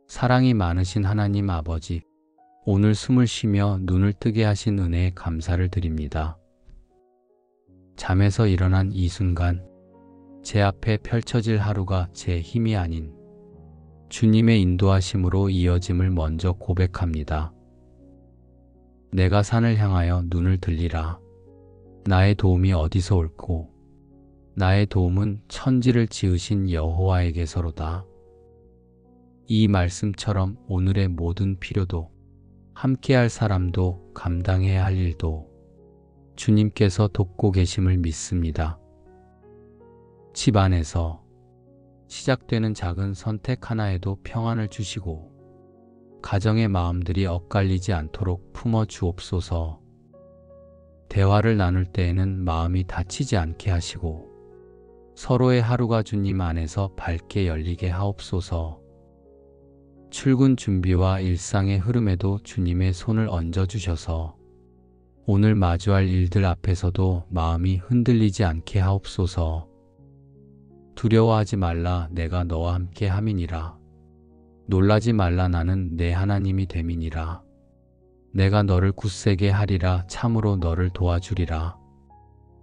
사랑이 많으신 하나님 아버지, 오늘 숨을 쉬며 눈을 뜨게 하신 은혜에 감사를 드립니다. 잠에서 일어난 이 순간, 제 앞에 펼쳐질 하루가 제 힘이 아닌 주님의 인도하심으로 이어짐을 먼저 고백합니다. 내가 산을 향하여 눈을 들리라. 나의 도움이 어디서 올꼬? 나의 도움은 천지를 지으신 여호와에게서로다. 이 말씀처럼 오늘의 모든 필요도, 함께할 사람도, 감당해야 할 일도 주님께서 돕고 계심을 믿습니다. 집 안에서 시작되는 작은 선택 하나에도 평안을 주시고 가정의 마음들이 엇갈리지 않도록 품어 주옵소서. 대화를 나눌 때에는 마음이 다치지 않게 하시고 서로의 하루가 주님 안에서 밝게 열리게 하옵소서. 출근 준비와 일상의 흐름에도 주님의 손을 얹어주셔서 오늘 마주할 일들 앞에서도 마음이 흔들리지 않게 하옵소서. 두려워하지 말라, 내가 너와 함께 함이니라. 놀라지 말라, 나는 내 하나님이 됨이니라. 내가 너를 굳세게 하리라. 참으로 너를 도와주리라.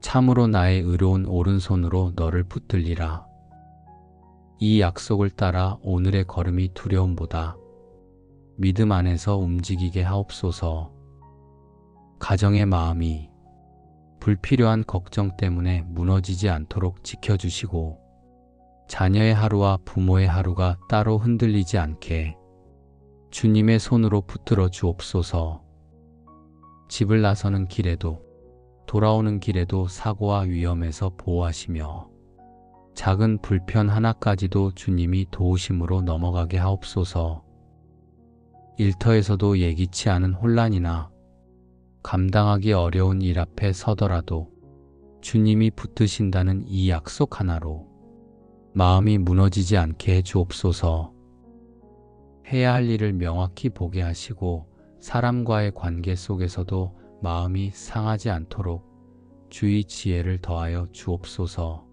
참으로 나의 의로운 오른손으로 너를 붙들리라. 이 약속을 따라 오늘의 걸음이 두려움보다 믿음 안에서 움직이게 하옵소서. 가정의 마음이 불필요한 걱정 때문에 무너지지 않도록 지켜주시고 자녀의 하루와 부모의 하루가 따로 흔들리지 않게 주님의 손으로 붙들어 주옵소서. 집을 나서는 길에도 돌아오는 길에도 사고와 위험에서 보호하시며 작은 불편 하나까지도 주님이 도우심으로 넘어가게 하옵소서. 일터에서도 예기치 않은 혼란이나 감당하기 어려운 일 앞에 서더라도 주님이 붙드신다는 이 약속 하나로 마음이 무너지지 않게 해 주옵소서. 해야 할 일을 명확히 보게 하시고 사람과의 관계 속에서도 마음이 상하지 않도록 주의 지혜를 더하여 주옵소서.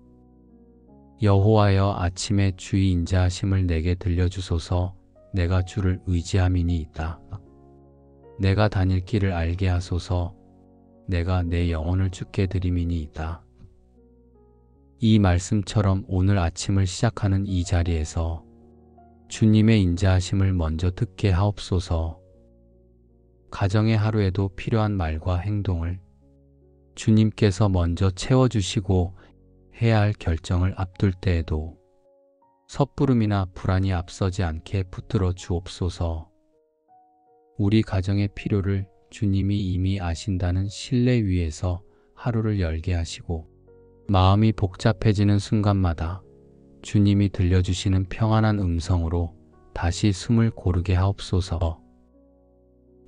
여호와여, 아침에 주의 인자하심을 내게 들려주소서. 내가 주를 의지함이니이다. 내가 다닐 길을 알게 하소서. 내가 내 영혼을 주께 드림이니이다. 이 말씀처럼 오늘 아침을 시작하는 이 자리에서 주님의 인자하심을 먼저 듣게 하옵소서. 가정의 하루에도 필요한 말과 행동을 주님께서 먼저 채워주시고 해야 할 결정을 앞둘 때에도 섣부름이나 불안이 앞서지 않게 붙들어 주옵소서. 우리 가정의 필요를 주님이 이미 아신다는 신뢰 위에서 하루를 열게 하시고 마음이 복잡해지는 순간마다 주님이 들려주시는 평안한 음성으로 다시 숨을 고르게 하옵소서.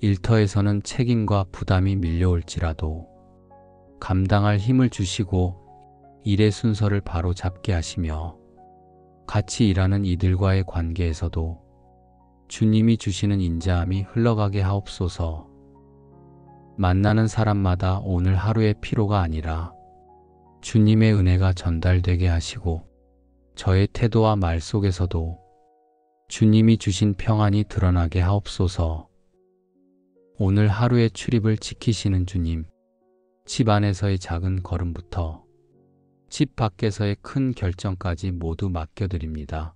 일터에서는 책임과 부담이 밀려올지라도 감당할 힘을 주시고 일의 순서를 바로 잡게 하시며 같이 일하는 이들과의 관계에서도 주님이 주시는 인자함이 흘러가게 하옵소서. 만나는 사람마다 오늘 하루의 피로가 아니라 주님의 은혜가 전달되게 하시고 저의 태도와 말 속에서도 주님이 주신 평안이 드러나게 하옵소서. 오늘 하루의 출입을 지키시는 주님, 집 안에서의 작은 걸음부터 집 밖에서의 큰 결정까지 모두 맡겨드립니다.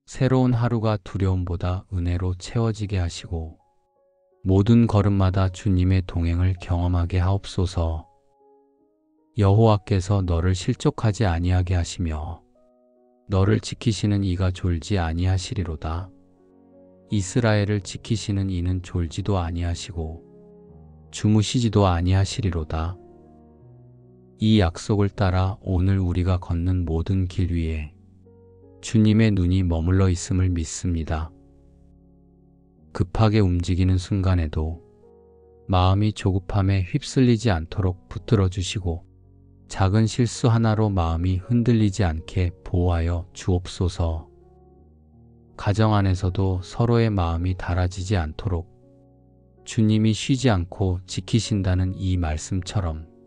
새로운 하루가 두려움보다 은혜로 채워지게 하시고 모든 걸음마다 주님의 동행을 경험하게 하옵소서. 여호와께서 너를 실족하지 아니하게 하시며 너를 지키시는 이가 졸지 아니하시리로다. 이스라엘을 지키시는 이는 졸지도 아니하시고 주무시지도 아니하시리로다. 이 약속을 따라 오늘 우리가 걷는 모든 길 위에 주님의 눈이 머물러 있음을 믿습니다. 급하게 움직이는 순간에도 마음이 조급함에 휩쓸리지 않도록 붙들어 주시고 작은 실수 하나로 마음이 흔들리지 않게 보호하여 주옵소서. 가정 안에서도 서로의 마음이 달아지지 않도록 주님이 쉬지 않고 지키신다는 이 말씀처럼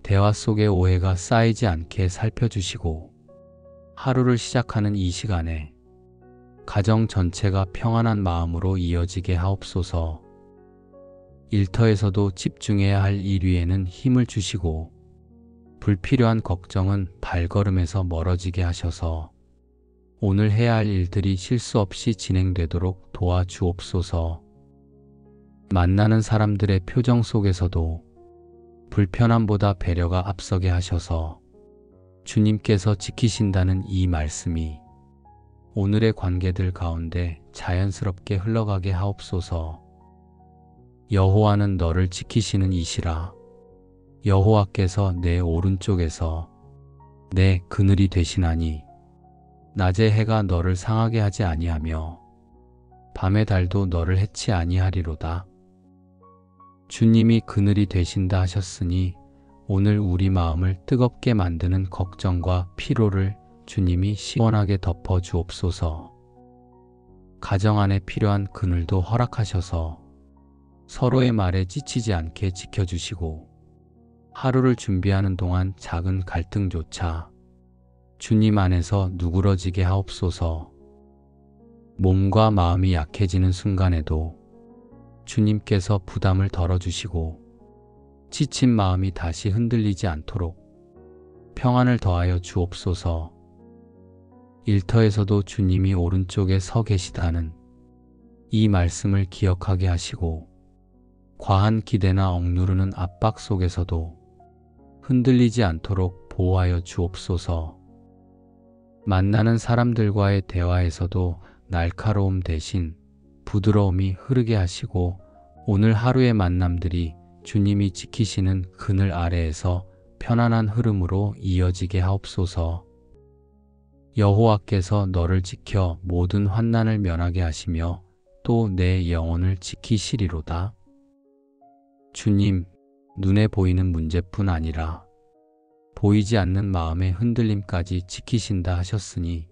대화 속에 오해가 쌓이지 않게 살펴주시고 하루를 시작하는 이 시간에 가정 전체가 평안한 마음으로 이어지게 하옵소서. 일터에서도 집중해야 할 일 위에는 힘을 주시고 불필요한 걱정은 발걸음에서 멀어지게 하셔서 오늘 해야 할 일들이 실수 없이 진행되도록 도와주옵소서. 만나는 사람들의 표정 속에서도 불편함보다 배려가 앞서게 하셔서 주님께서 지키신다는 이 말씀이 오늘의 관계들 가운데 자연스럽게 흘러가게 하옵소서. 여호와는 너를 지키시는 이시라. 여호와께서 내 오른쪽에서 내 그늘이 되시나니 낮에 해가 너를 상하게 하지 아니하며 밤의 달도 너를 해치 아니하리로다. 주님이 그늘이 되신다 하셨으니 오늘 우리 마음을 뜨겁게 만드는 걱정과 피로를 주님이 시원하게 덮어 주옵소서. 가정 안에 필요한 그늘도 허락하셔서 서로의 말에 지치지 않게 지켜주시고 하루를 준비하는 동안 작은 갈등조차 주님 안에서 누그러지게 하옵소서. 몸과 마음이 약해지는 순간에도 주님께서 부담을 덜어주시고 지친 마음이 다시 흔들리지 않도록 평안을 더하여 주옵소서. 일터에서도 주님이 오른쪽에 서 계시다는 이 말씀을 기억하게 하시고 과한 기대나 억누르는 압박 속에서도 흔들리지 않도록 보호하여 주옵소서. 만나는 사람들과의 대화에서도 날카로움 대신 부드러움이 흐르게 하시고 오늘 하루의 만남들이 주님이 지키시는 그늘 아래에서 편안한 흐름으로 이어지게 하옵소서. 여호와께서 너를 지켜 모든 환난을 면하게 하시며 또 내 영혼을 지키시리로다. 주님, 눈에 보이는 문제뿐 아니라 보이지 않는 마음의 흔들림까지 지키신다 하셨으니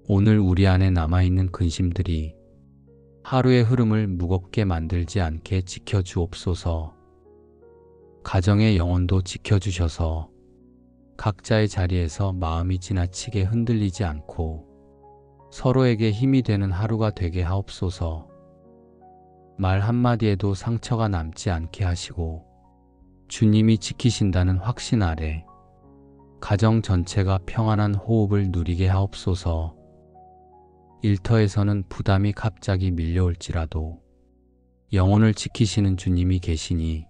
오늘 우리 안에 남아있는 근심들이 하루의 흐름을 무겁게 만들지 않게 지켜주옵소서. 가정의 영혼도 지켜주셔서 각자의 자리에서 마음이 지나치게 흔들리지 않고 서로에게 힘이 되는 하루가 되게 하옵소서. 말 한마디에도 상처가 남지 않게 하시고 주님이 지키신다는 확신 아래 가정 전체가 평안한 호흡을 누리게 하옵소서. 일터에서는 부담이 갑자기 밀려올지라도 영혼을 지키시는 주님이 계시니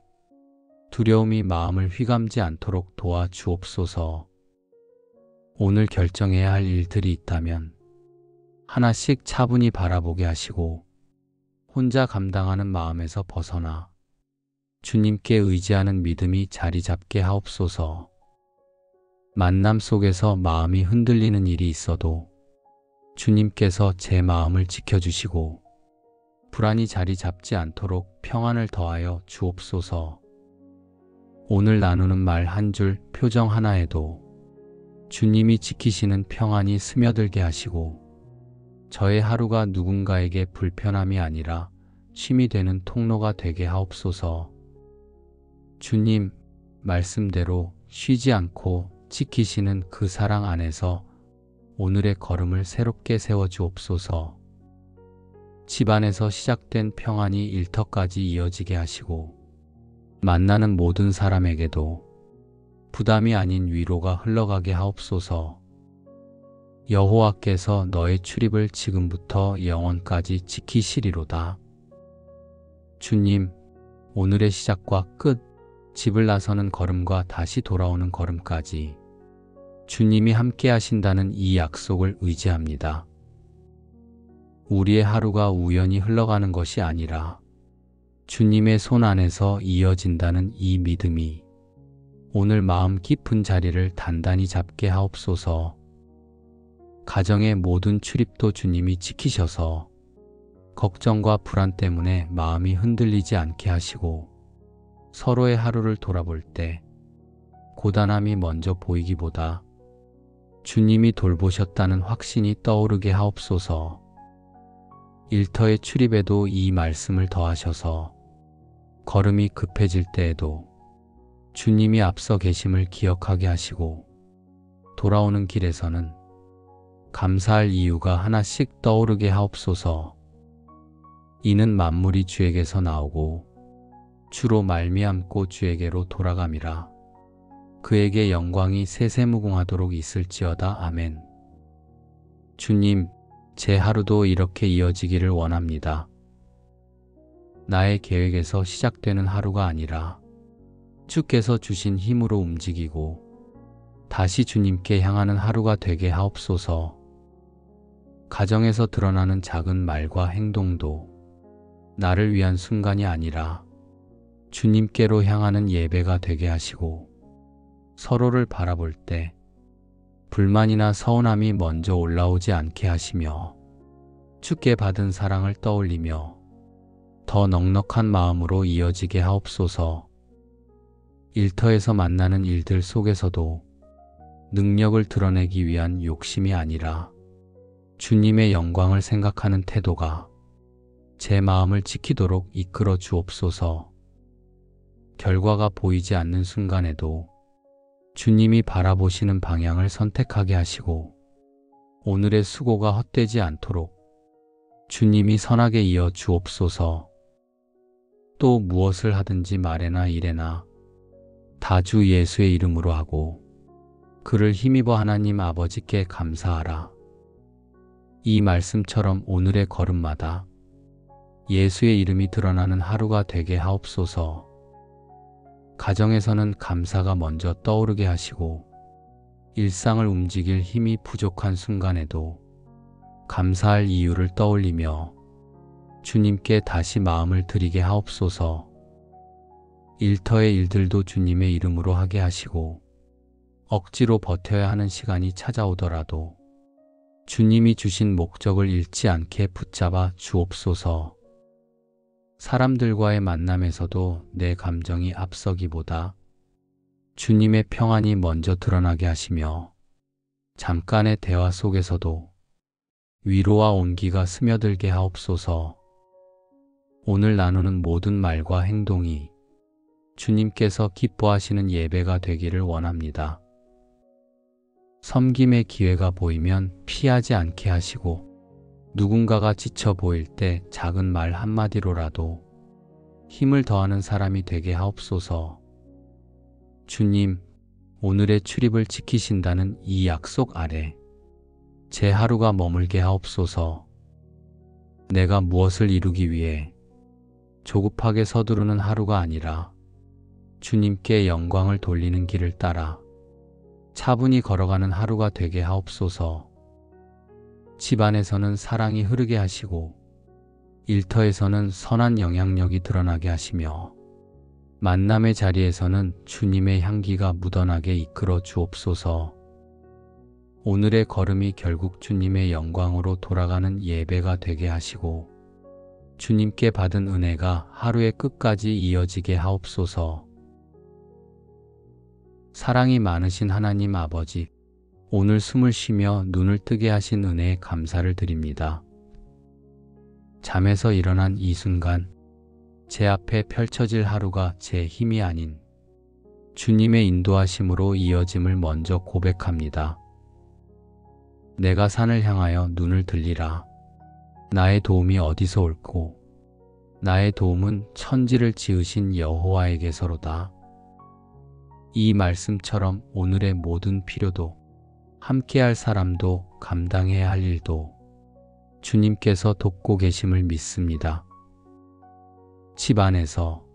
두려움이 마음을 휘감지 않도록 도와주옵소서. 오늘 결정해야 할 일들이 있다면 하나씩 차분히 바라보게 하시고 혼자 감당하는 마음에서 벗어나 주님께 의지하는 믿음이 자리 잡게 하옵소서. 만남 속에서 마음이 흔들리는 일이 있어도 주님께서 제 마음을 지켜주시고 불안이 자리 잡지 않도록 평안을 더하여 주옵소서. 오늘 나누는 말 한 줄, 표정 하나에도 주님이 지키시는 평안이 스며들게 하시고 저의 하루가 누군가에게 불편함이 아니라 쉼이 되는 통로가 되게 하옵소서. 주님, 말씀대로 쉬지 않고 지키시는 그 사랑 안에서 오늘의 걸음을 새롭게 세워주옵소서. 집안에서 시작된 평안이 일터까지 이어지게 하시고 만나는 모든 사람에게도 부담이 아닌 위로가 흘러가게 하옵소서. 여호와께서 너의 출입을 지금부터 영원까지 지키시리로다. 주님, 오늘의 시작과 끝, 집을 나서는 걸음과 다시 돌아오는 걸음까지 주님이 함께 하신다는 이 약속을 의지합니다. 우리의 하루가 우연히 흘러가는 것이 아니라 주님의 손 안에서 이어진다는 이 믿음이 오늘 마음 깊은 자리를 단단히 잡게 하옵소서. 가정의 모든 출입도 주님이 지키셔서 걱정과 불안 때문에 마음이 흔들리지 않게 하시고 서로의 하루를 돌아볼 때 고단함이 먼저 보이기보다 주님이 돌보셨다는 확신이 떠오르게 하옵소서. 일터의 출입에도 이 말씀을 더하셔서 걸음이 급해질 때에도 주님이 앞서 계심을 기억하게 하시고 돌아오는 길에서는 감사할 이유가 하나씩 떠오르게 하옵소서. 이는 만물이 주에게서 나오고 주로 말미암고 주에게로 돌아감이라. 그에게 영광이 세세무궁하도록 있을지어다. 아멘. 주님, 제 하루도 이렇게 이어지기를 원합니다. 나의 계획에서 시작되는 하루가 아니라 주께서 주신 힘으로 움직이고 다시 주님께 향하는 하루가 되게 하옵소서. 가정에서 드러나는 작은 말과 행동도 나를 위한 순간이 아니라 주님께로 향하는 예배가 되게 하시고, 서로를 바라볼 때 불만이나 서운함이 먼저 올라오지 않게 하시며 주께 받은 사랑을 떠올리며 더 넉넉한 마음으로 이어지게 하옵소서. 일터에서 만나는 일들 속에서도 능력을 드러내기 위한 욕심이 아니라 주님의 영광을 생각하는 태도가 제 마음을 지키도록 이끌어 주옵소서. 결과가 보이지 않는 순간에도 주님이 바라보시는 방향을 선택하게 하시고 오늘의 수고가 헛되지 않도록 주님이 선하게 이어 주옵소서. 또 무엇을 하든지 말에나 일에나 다 주 예수의 이름으로 하고 그를 힘입어 하나님 아버지께 감사하라. 이 말씀처럼 오늘의 걸음마다 예수의 이름이 드러나는 하루가 되게 하옵소서. 가정에서는 감사가 먼저 떠오르게 하시고 일상을 움직일 힘이 부족한 순간에도 감사할 이유를 떠올리며 주님께 다시 마음을 드리게 하옵소서. 일터의 일들도 주님의 이름으로 하게 하시고 억지로 버텨야 하는 시간이 찾아오더라도 주님이 주신 목적을 잃지 않게 붙잡아 주옵소서. 사람들과의 만남에서도 내 감정이 앞서기보다 주님의 평안이 먼저 드러나게 하시며 잠깐의 대화 속에서도 위로와 온기가 스며들게 하옵소서. 오늘 나누는 모든 말과 행동이 주님께서 기뻐하시는 예배가 되기를 원합니다. 섬김의 기회가 보이면 피하지 않게 하시고 누군가가 지쳐 보일 때 작은 말 한마디로라도 힘을 더하는 사람이 되게 하옵소서. 주님, 오늘의 출입을 지키신다는 이 약속 아래 제 하루가 머물게 하옵소서. 내가 무엇을 이루기 위해 조급하게 서두르는 하루가 아니라 주님께 영광을 돌리는 길을 따라 차분히 걸어가는 하루가 되게 하옵소서. 집안에서는 사랑이 흐르게 하시고 일터에서는 선한 영향력이 드러나게 하시며 만남의 자리에서는 주님의 향기가 묻어나게 이끌어 주옵소서. 오늘의 걸음이 결국 주님의 영광으로 돌아가는 예배가 되게 하시고 주님께 받은 은혜가 하루의 끝까지 이어지게 하옵소서. 사랑이 많으신 하나님 아버지, 오늘 숨을 쉬며 눈을 뜨게 하신 은혜에 감사를 드립니다. 잠에서 일어난 이 순간 제 앞에 펼쳐질 하루가 제 힘이 아닌 주님의 인도하심으로 이어짐을 먼저 고백합니다. 내가 산을 향하여 눈을 들리라. 나의 도움이 어디서 올꼬? 나의 도움은 천지를 지으신 여호와에게서로다. 이 말씀처럼 오늘의 모든 필요도 함께할 사람도 감당해야 할 일도 주님께서 돕고 계심을 믿습니다. 집안에서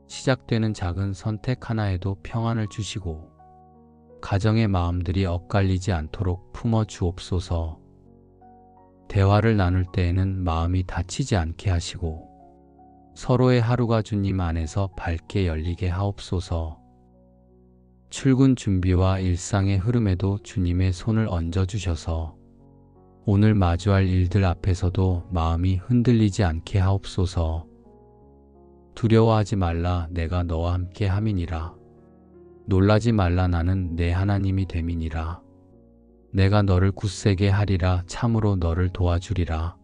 시작되는 작은 선택 하나에도 평안을 주시고 가정의 마음들이 엇갈리지 않도록 품어 주옵소서. 대화를 나눌 때에는 마음이 다치지 않게 하시고 서로의 하루가 주님 안에서 밝게 열리게 하옵소서. 출근 준비와 일상의 흐름에도 주님의 손을 얹어주셔서 오늘 마주할 일들 앞에서도 마음이 흔들리지 않게 하옵소서. 두려워하지 말라, 내가 너와 함께 함이니라. 놀라지 말라, 나는 내 하나님이 됨이니라. 내가 너를 굳세게 하리라. 참으로 너를 도와주리라.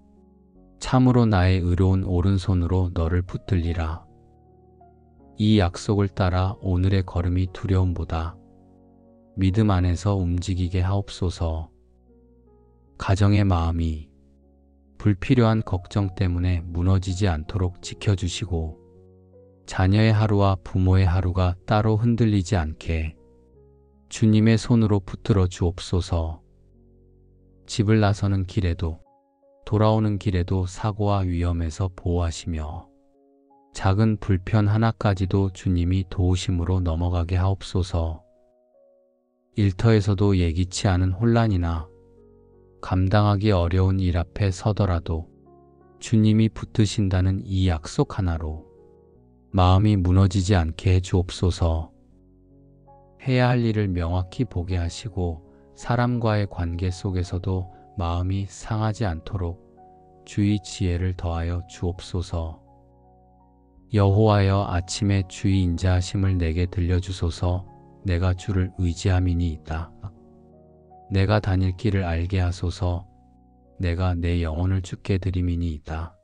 참으로 나의 의로운 오른손으로 너를 붙들리라. 이 약속을 따라 오늘의 걸음이 두려움보다 믿음 안에서 움직이게 하옵소서. 가정의 마음이 불필요한 걱정 때문에 무너지지 않도록 지켜주시고 자녀의 하루와 부모의 하루가 따로 흔들리지 않게 주님의 손으로 붙들어 주옵소서. 집을 나서는 길에도 돌아오는 길에도 사고와 위험에서 보호하시며 작은 불편 하나까지도 주님이 도우심으로 넘어가게 하옵소서. 일터에서도 예기치 않은 혼란이나 감당하기 어려운 일 앞에 서더라도 주님이 붙드신다는 이 약속 하나로 마음이 무너지지 않게 해 주옵소서. 해야 할 일을 명확히 보게 하시고 사람과의 관계 속에서도 마음이 상하지 않도록 주의 지혜를 더하여 주옵소서. 여호와여, 아침에 주의 인자하심을 내게 들려주소서. 내가 주를 의지함이니이다. 내가 다닐 길을 알게 하소서. 내가 내 영혼을 주께 드림이니이다.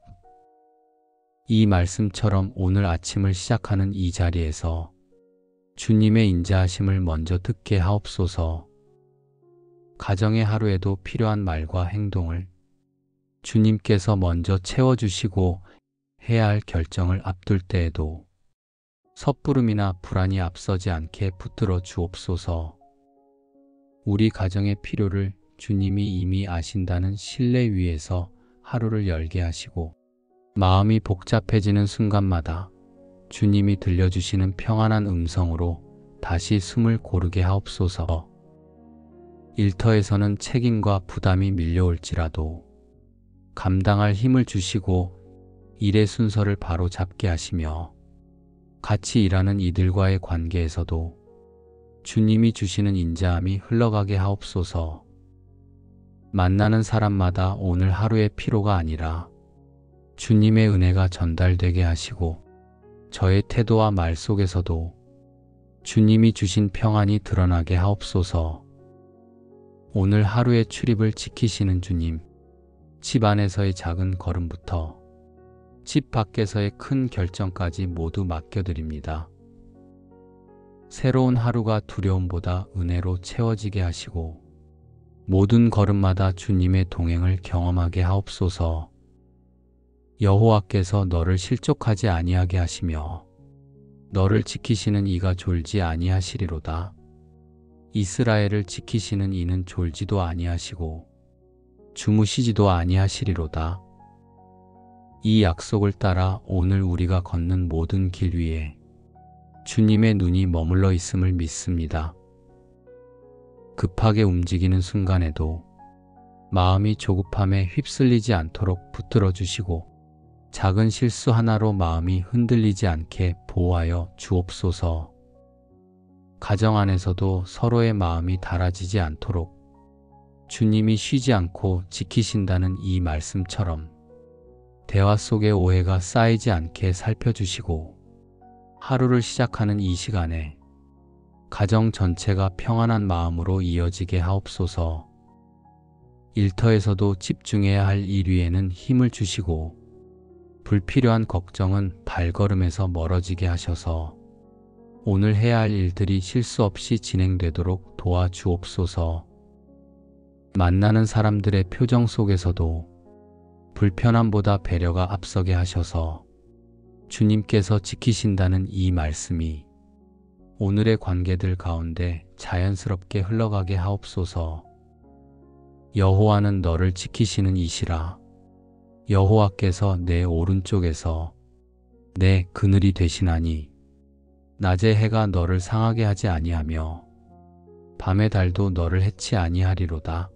이 말씀처럼 오늘 아침을 시작하는 이 자리에서 주님의 인자하심을 먼저 듣게 하옵소서. 가정의 하루에도 필요한 말과 행동을 주님께서 먼저 채워주시고 해야 할 결정을 앞둘 때에도 섣부름이나 불안이 앞서지 않게 붙들어 주옵소서. 우리 가정의 필요를 주님이 이미 아신다는 신뢰 위에서 하루를 열게 하시고 마음이 복잡해지는 순간마다 주님이 들려주시는 평안한 음성으로 다시 숨을 고르게 하옵소서. 일터에서는 책임과 부담이 밀려올지라도 감당할 힘을 주시고 일의 순서를 바로 잡게 하시며 같이 일하는 이들과의 관계에서도 주님이 주시는 인자함이 흘러가게 하옵소서. 만나는 사람마다 오늘 하루의 피로가 아니라 주님의 은혜가 전달되게 하시고 저의 태도와 말 속에서도 주님이 주신 평안이 드러나게 하옵소서. 오늘 하루의 출입을 지키시는 주님, 집 안에서의 작은 걸음부터 집 밖에서의 큰 결정까지 모두 맡겨드립니다. 새로운 하루가 두려움보다 은혜로 채워지게 하시고 모든 걸음마다 주님의 동행을 경험하게 하옵소서. 여호와께서 너를 실족하지 아니하게 하시며 너를 지키시는 이가 졸지 아니하시리로다. 이스라엘을 지키시는 이는 졸지도 아니하시고 주무시지도 아니하시리로다. 이 약속을 따라 오늘 우리가 걷는 모든 길 위에 주님의 눈이 머물러 있음을 믿습니다. 급하게 움직이는 순간에도 마음이 조급함에 휩쓸리지 않도록 붙들어 주시고 작은 실수 하나로 마음이 흔들리지 않게 보호하여 주옵소서. 가정 안에서도 서로의 마음이 달아지지 않도록 주님이 쉬지 않고 지키신다는 이 말씀처럼 대화 속에 오해가 쌓이지 않게 살펴주시고 하루를 시작하는 이 시간에 가정 전체가 평안한 마음으로 이어지게 하옵소서. 일터에서도 집중해야 할 일 위에는 힘을 주시고 불필요한 걱정은 발걸음에서 멀어지게 하셔서 오늘 해야 할 일들이 실수 없이 진행되도록 도와주옵소서. 만나는 사람들의 표정 속에서도 불편함보다 배려가 앞서게 하셔서 주님께서 지키신다는 이 말씀이 오늘의 관계들 가운데 자연스럽게 흘러가게 하옵소서. 여호와는 너를 지키시는 이시라. 여호와께서 내 오른쪽에서 내 그늘이 되시나니 낮의 해가 너를 상하게 하지 아니하며 밤의 달도 너를 해치 아니하리로다.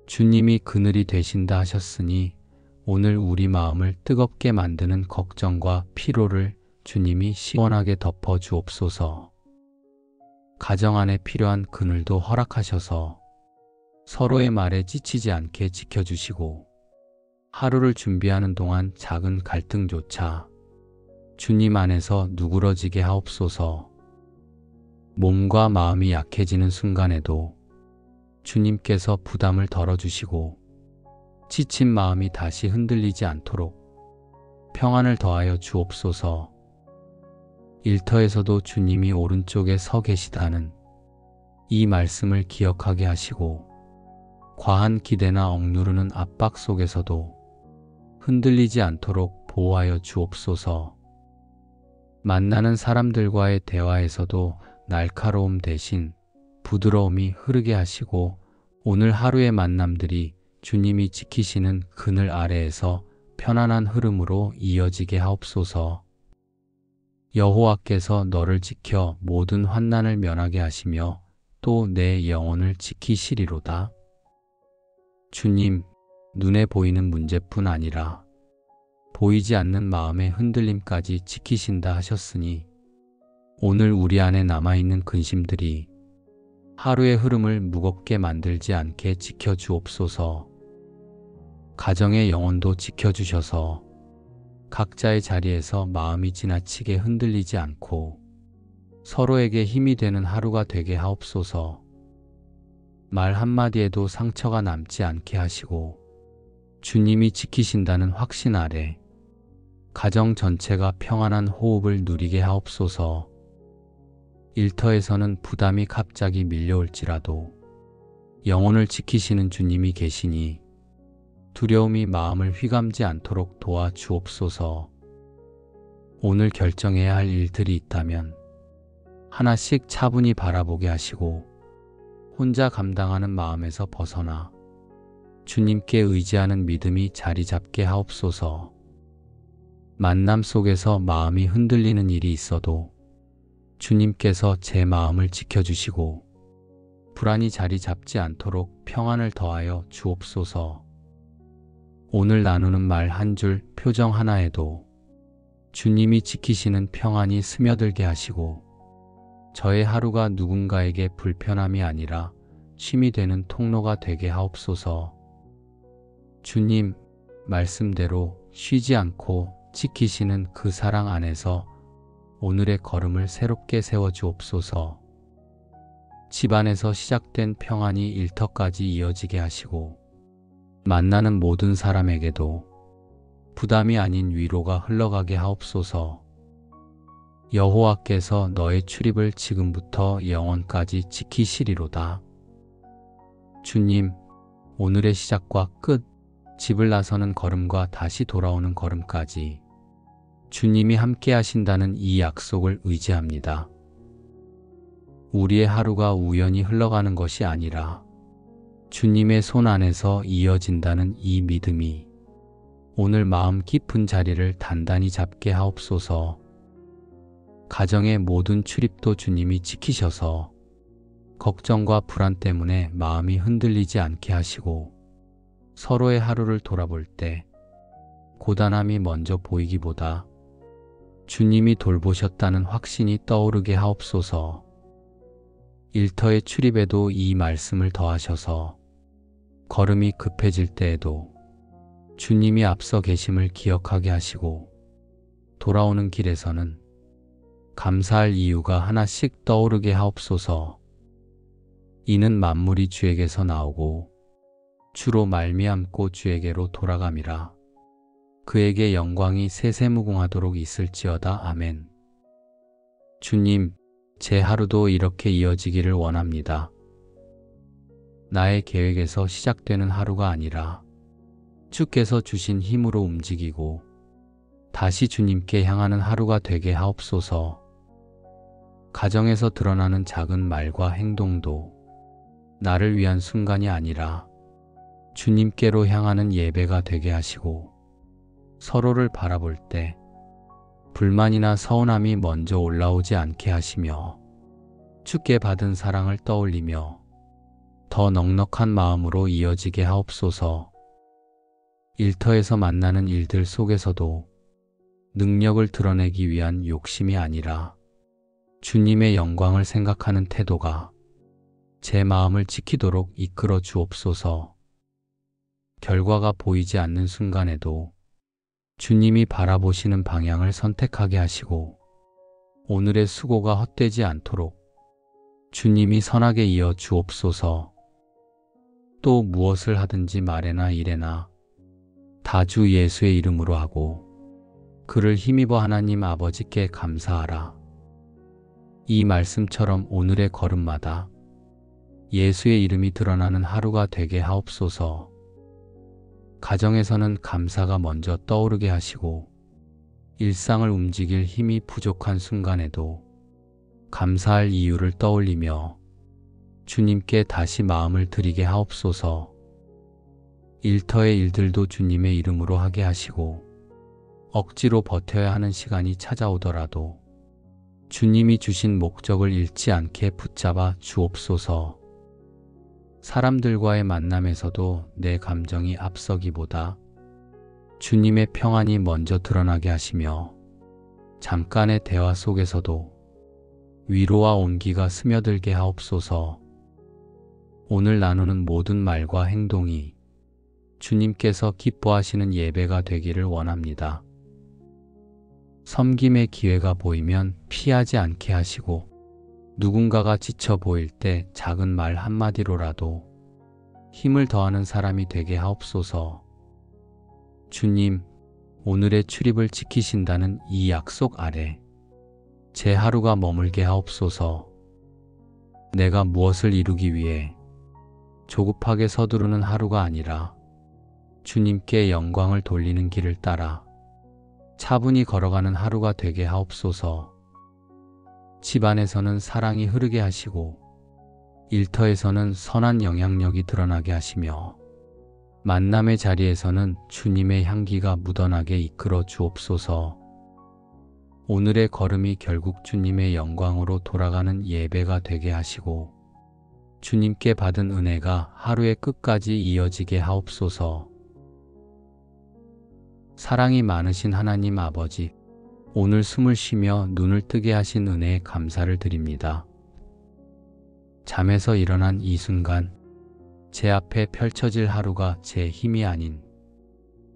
주님이 그늘이 되신다 하셨으니 오늘 우리 마음을 뜨겁게 만드는 걱정과 피로를 주님이 시원하게 덮어 주옵소서. 가정 안에 필요한 그늘도 허락하셔서 서로의 말에 지치지 않게 지켜주시고 하루를 준비하는 동안 작은 갈등조차 주님 안에서 누그러지게 하옵소서. 몸과 마음이 약해지는 순간에도 주님께서 부담을 덜어주시고 지친 마음이 다시 흔들리지 않도록 평안을 더하여 주옵소서. 일터에서도 주님이 오른쪽에 서 계시다는 이 말씀을 기억하게 하시고 과한 기대나 억누르는 압박 속에서도 흔들리지 않도록 보호하여 주옵소서. 만나는 사람들과의 대화에서도 날카로움 대신 부드러움이 흐르게 하시고 오늘 하루의 만남들이 주님이 지키시는 그늘 아래에서 편안한 흐름으로 이어지게 하옵소서. 여호와께서 너를 지켜 모든 환난을 면하게 하시며 또 내 영혼을 지키시리로다. 주님, 눈에 보이는 문제뿐 아니라 보이지 않는 마음의 흔들림까지 지키신다 하셨으니 오늘 우리 안에 남아있는 근심들이 하루의 흐름을 무겁게 만들지 않게 지켜주옵소서. 가정의 영혼도 지켜주셔서 각자의 자리에서 마음이 지나치게 흔들리지 않고 서로에게 힘이 되는 하루가 되게 하옵소서. 말 한마디에도 상처가 남지 않게 하시고 주님이 지키신다는 확신 아래 가정 전체가 평안한 호흡을 누리게 하옵소서. 일터에서는 부담이 갑자기 밀려올지라도 영혼을 지키시는 주님이 계시니 두려움이 마음을 휘감지 않도록 도와주옵소서. 오늘 결정해야 할 일들이 있다면 하나씩 차분히 바라보게 하시고 혼자 감당하는 마음에서 벗어나 주님께 의지하는 믿음이 자리 잡게 하옵소서. 만남 속에서 마음이 흔들리는 일이 있어도 주님께서 제 마음을 지켜주시고 불안이 자리 잡지 않도록 평안을 더하여 주옵소서. 오늘 나누는 말 한 줄, 표정 하나에도 주님이 지키시는 평안이 스며들게 하시고 저의 하루가 누군가에게 불편함이 아니라 쉼이 되는 통로가 되게 하옵소서. 주님, 말씀대로 쉬지 않고 지키시는 그 사랑 안에서 오늘의 걸음을 새롭게 세워주옵소서. 집안에서 시작된 평안이 일터까지 이어지게 하시고 만나는 모든 사람에게도 부담이 아닌 위로가 흘러가게 하옵소서. 여호와께서 너의 출입을 지금부터 영원까지 지키시리로다. 주님, 오늘의 시작과 끝, 집을 나서는 걸음과 다시 돌아오는 걸음까지 주님이 함께 하신다는 이 약속을 의지합니다. 우리의 하루가 우연히 흘러가는 것이 아니라 주님의 손 안에서 이어진다는 이 믿음이 오늘 마음 깊은 자리를 단단히 잡게 하옵소서. 가정의 모든 출입도 주님이 지키셔서 걱정과 불안 때문에 마음이 흔들리지 않게 하시고 서로의 하루를 돌아볼 때 고단함이 먼저 보이기보다 주님이 돌보셨다는 확신이 떠오르게 하옵소서. 일터의 출입에도 이 말씀을 더하셔서 걸음이 급해질 때에도 주님이 앞서 계심을 기억하게 하시고 돌아오는 길에서는 감사할 이유가 하나씩 떠오르게 하옵소서. 이는 만물이 주에게서 나오고 주로 말미암고 주에게로 돌아감이라. 그에게 영광이 세세무궁하도록 있을지어다. 아멘. 주님, 제 하루도 이렇게 이어지기를 원합니다. 나의 계획에서 시작되는 하루가 아니라 주께서 주신 힘으로 움직이고 다시 주님께 향하는 하루가 되게 하옵소서. 가정에서 드러나는 작은 말과 행동도 나를 위한 순간이 아니라 주님께로 향하는 예배가 되게 하시고 서로를 바라볼 때 불만이나 서운함이 먼저 올라오지 않게 하시며 주께 받은 사랑을 떠올리며 더 넉넉한 마음으로 이어지게 하옵소서. 일터에서 만나는 일들 속에서도 능력을 드러내기 위한 욕심이 아니라 주님의 영광을 생각하는 태도가 제 마음을 지키도록 이끌어 주옵소서. 결과가 보이지 않는 순간에도 주님이 바라보시는 방향을 선택하게 하시고 오늘의 수고가 헛되지 않도록 주님이 선하게 이어 주옵소서. 또 무엇을 하든지 말에나 일에나 다 주 예수의 이름으로 하고 그를 힘입어 하나님 아버지께 감사하라. 이 말씀처럼 오늘의 걸음마다 예수의 이름이 드러나는 하루가 되게 하옵소서. 가정에서는 감사가 먼저 떠오르게 하시고 일상을 움직일 힘이 부족한 순간에도 감사할 이유를 떠올리며 주님께 다시 마음을 드리게 하옵소서. 일터의 일들도 주님의 이름으로 하게 하시고 억지로 버텨야 하는 시간이 찾아오더라도 주님이 주신 목적을 잃지 않게 붙잡아 주옵소서. 사람들과의 만남에서도 내 감정이 앞서기보다 주님의 평안이 먼저 드러나게 하시며 잠깐의 대화 속에서도 위로와 온기가 스며들게 하옵소서. 오늘 나누는 모든 말과 행동이 주님께서 기뻐하시는 예배가 되기를 원합니다. 섬김의 기회가 보이면 피하지 않게 하시고 누군가가 지쳐 보일 때 작은 말 한마디로라도 힘을 더하는 사람이 되게 하옵소서. 주님, 오늘의 출입을 지키신다는 이 약속 아래 제 하루가 머물게 하옵소서. 내가 무엇을 이루기 위해 조급하게 서두르는 하루가 아니라 주님께 영광을 돌리는 길을 따라 차분히 걸어가는 하루가 되게 하옵소서. 집안에서는 사랑이 흐르게 하시고 일터에서는 선한 영향력이 드러나게 하시며 만남의 자리에서는 주님의 향기가 묻어나게 이끌어 주옵소서. 오늘의 걸음이 결국 주님의 영광으로 돌아가는 예배가 되게 하시고 주님께 받은 은혜가 하루의 끝까지 이어지게 하옵소서. 사랑이 많으신 하나님 아버지, 오늘 숨을 쉬며 눈을 뜨게 하신 은혜에 감사를 드립니다. 잠에서 일어난 이 순간 제 앞에 펼쳐질 하루가 제 힘이 아닌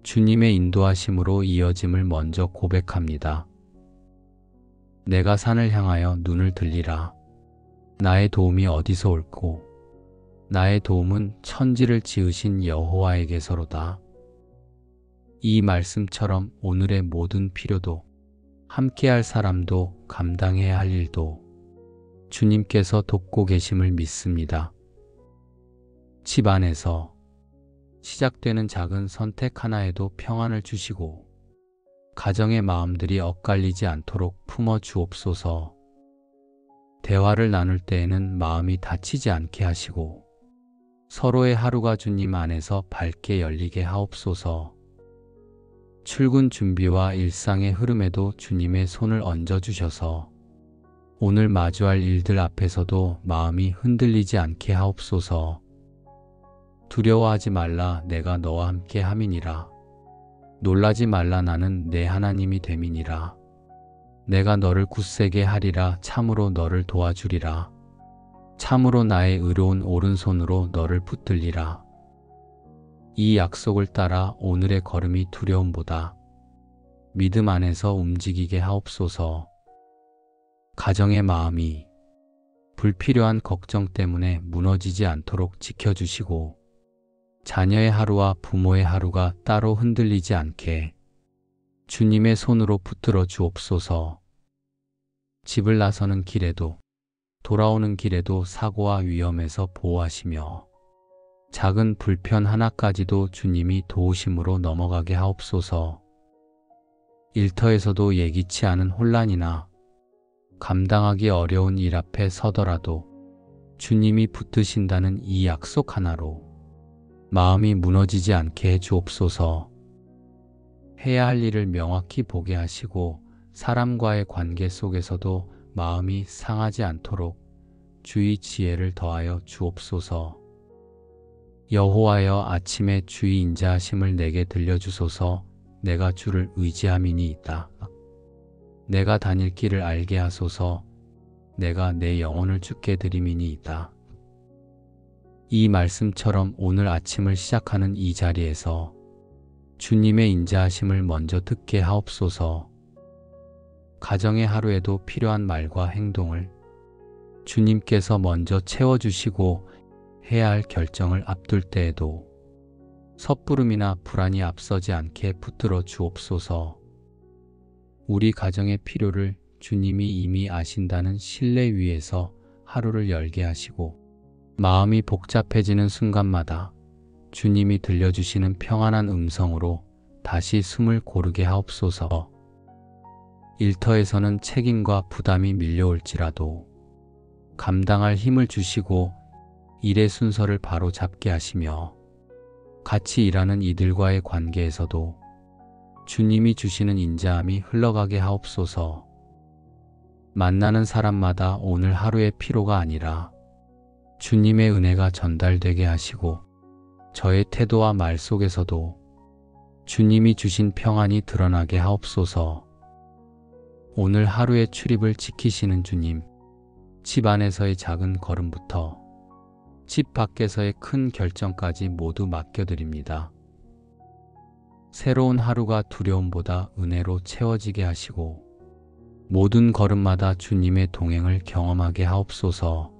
주님의 인도하심으로 이어짐을 먼저 고백합니다. 내가 산을 향하여 눈을 들리라. 나의 도움이 어디서 올꼬? 나의 도움은 천지를 지으신 여호와에게서로다. 이 말씀처럼 오늘의 모든 필요도 함께할 사람도 감당해야 할 일도 주님께서 돕고 계심을 믿습니다. 집 안에서 시작되는 작은 선택 하나에도 평안을 주시고 가정의 마음들이 엇갈리지 않도록 품어 주옵소서. 대화를 나눌 때에는 마음이 다치지 않게 하시고 서로의 하루가 주님 안에서 밝게 열리게 하옵소서. 출근 준비와 일상의 흐름에도 주님의 손을 얹어주셔서 오늘 마주할 일들 앞에서도 마음이 흔들리지 않게 하옵소서. 두려워하지 말라, 내가 너와 함께 함이니라. 놀라지 말라, 나는 내 하나님이 됨이니라. 내가 너를 굳세게 하리라. 참으로 너를 도와주리라. 참으로 나의 의로운 오른손으로 너를 붙들리라. 이 약속을 따라 오늘의 걸음이 두려움보다 믿음 안에서 움직이게 하옵소서. 가정의 마음이 불필요한 걱정 때문에 무너지지 않도록 지켜주시고 자녀의 하루와 부모의 하루가 따로 흔들리지 않게 주님의 손으로 붙들어 주옵소서. 집을 나서는 길에도 돌아오는 길에도 사고와 위험에서 보호하시며 작은 불편 하나까지도 주님이 도우심으로 넘어가게 하옵소서. 일터에서도 예기치 않은 혼란이나 감당하기 어려운 일 앞에 서더라도 주님이 붙드신다는 이 약속 하나로 마음이 무너지지 않게 해 주옵소서. 해야 할 일을 명확히 보게 하시고 사람과의 관계 속에서도 마음이 상하지 않도록 주의 지혜를 더하여 주옵소서. 여호와여, 아침에 주의 인자하심을 내게 들려주소서. 내가 주를 의지함이니이다. 내가 다닐 길을 알게 하소서. 내가 내 영혼을 주께 드림이니이다. 이 말씀처럼 오늘 아침을 시작하는 이 자리에서 주님의 인자하심을 먼저 듣게 하옵소서. 가정의 하루에도 필요한 말과 행동을 주님께서 먼저 채워주시고 해야 할 결정을 앞둘 때에도 섣부름이나 불안이 앞서지 않게 붙들어 주옵소서. 우리 가정의 필요를 주님이 이미 아신다는 신뢰 위에서 하루를 열게 하시고 마음이 복잡해지는 순간마다 주님이 들려주시는 평안한 음성으로 다시 숨을 고르게 하옵소서. 일터에서는 책임과 부담이 밀려올지라도 감당할 힘을 주시고 일의 순서를 바로 잡게 하시며, 같이 일하는 이들과의 관계에서도 주님이 주시는 인자함이 흘러가게 하옵소서. 만나는 사람마다 오늘 하루의 피로가 아니라 주님의 은혜가 전달되게 하시고, 저의 태도와 말 속에서도 주님이 주신 평안이 드러나게 하옵소서. 오늘 하루의 출입을 지키시는 주님, 집 안에서의 작은 걸음부터 집 밖에서의 큰 결정까지 모두 맡겨드립니다. 새로운 하루가 두려움보다 은혜로 채워지게 하시고, 모든 걸음마다 주님의 동행을 경험하게 하옵소서.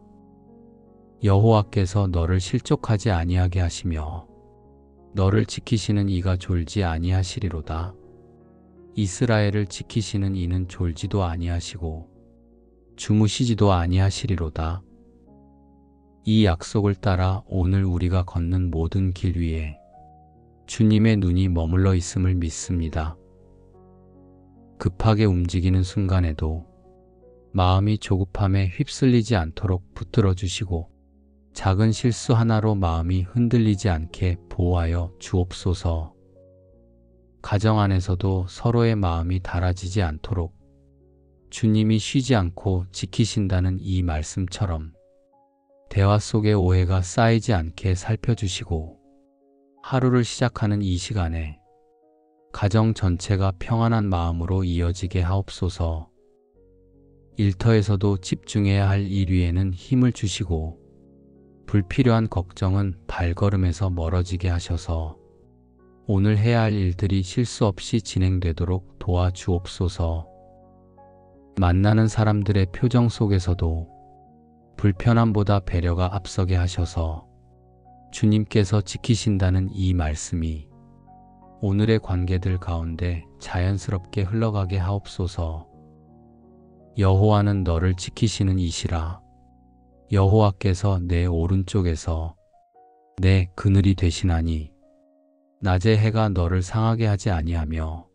여호와께서 너를 실족하지 아니하게 하시며 너를 지키시는 이가 졸지 아니하시리로다. 이스라엘을 지키시는 이는 졸지도 아니하시고 주무시지도 아니하시리로다. 이 약속을 따라 오늘 우리가 걷는 모든 길 위에 주님의 눈이 머물러 있음을 믿습니다. 급하게 움직이는 순간에도 마음이 조급함에 휩쓸리지 않도록 붙들어 주시고, 작은 실수 하나로 마음이 흔들리지 않게 보호하여 주옵소서. 가정 안에서도 서로의 마음이 달아지지 않도록 주님이 쉬지 않고 지키신다는 이 말씀처럼 대화 속에 오해가 쌓이지 않게 살펴주시고, 하루를 시작하는 이 시간에 가정 전체가 평안한 마음으로 이어지게 하옵소서. 일터에서도 집중해야 할 일 위에는 힘을 주시고, 불필요한 걱정은 발걸음에서 멀어지게 하셔서 오늘 해야 할 일들이 실수 없이 진행되도록 도와주옵소서. 만나는 사람들의 표정 속에서도 불편함보다 배려가 앞서게 하셔서 주님께서 지키신다는 이 말씀이 오늘의 관계들 가운데 자연스럽게 흘러가게 하옵소서. 여호와는 너를 지키시는 이시라. 여호와께서 내 오른쪽에서 내 그늘이 되시나니 낮의 해가 너를 상하게 하지 아니하며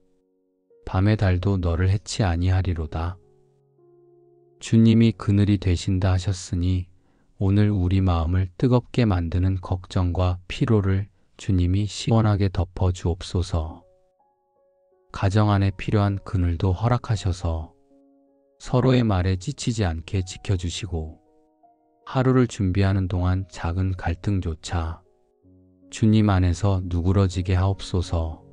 밤의 달도 너를 해치 아니하리로다. 주님이 그늘이 되신다 하셨으니 오늘 우리 마음을 뜨겁게 만드는 걱정과 피로를 주님이 시원하게 덮어 주옵소서. 가정 안에 필요한 그늘도 허락하셔서 서로의 말에 지치지 않게 지켜주시고, 하루를 준비하는 동안 작은 갈등조차 주님 안에서 누그러지게 하옵소서.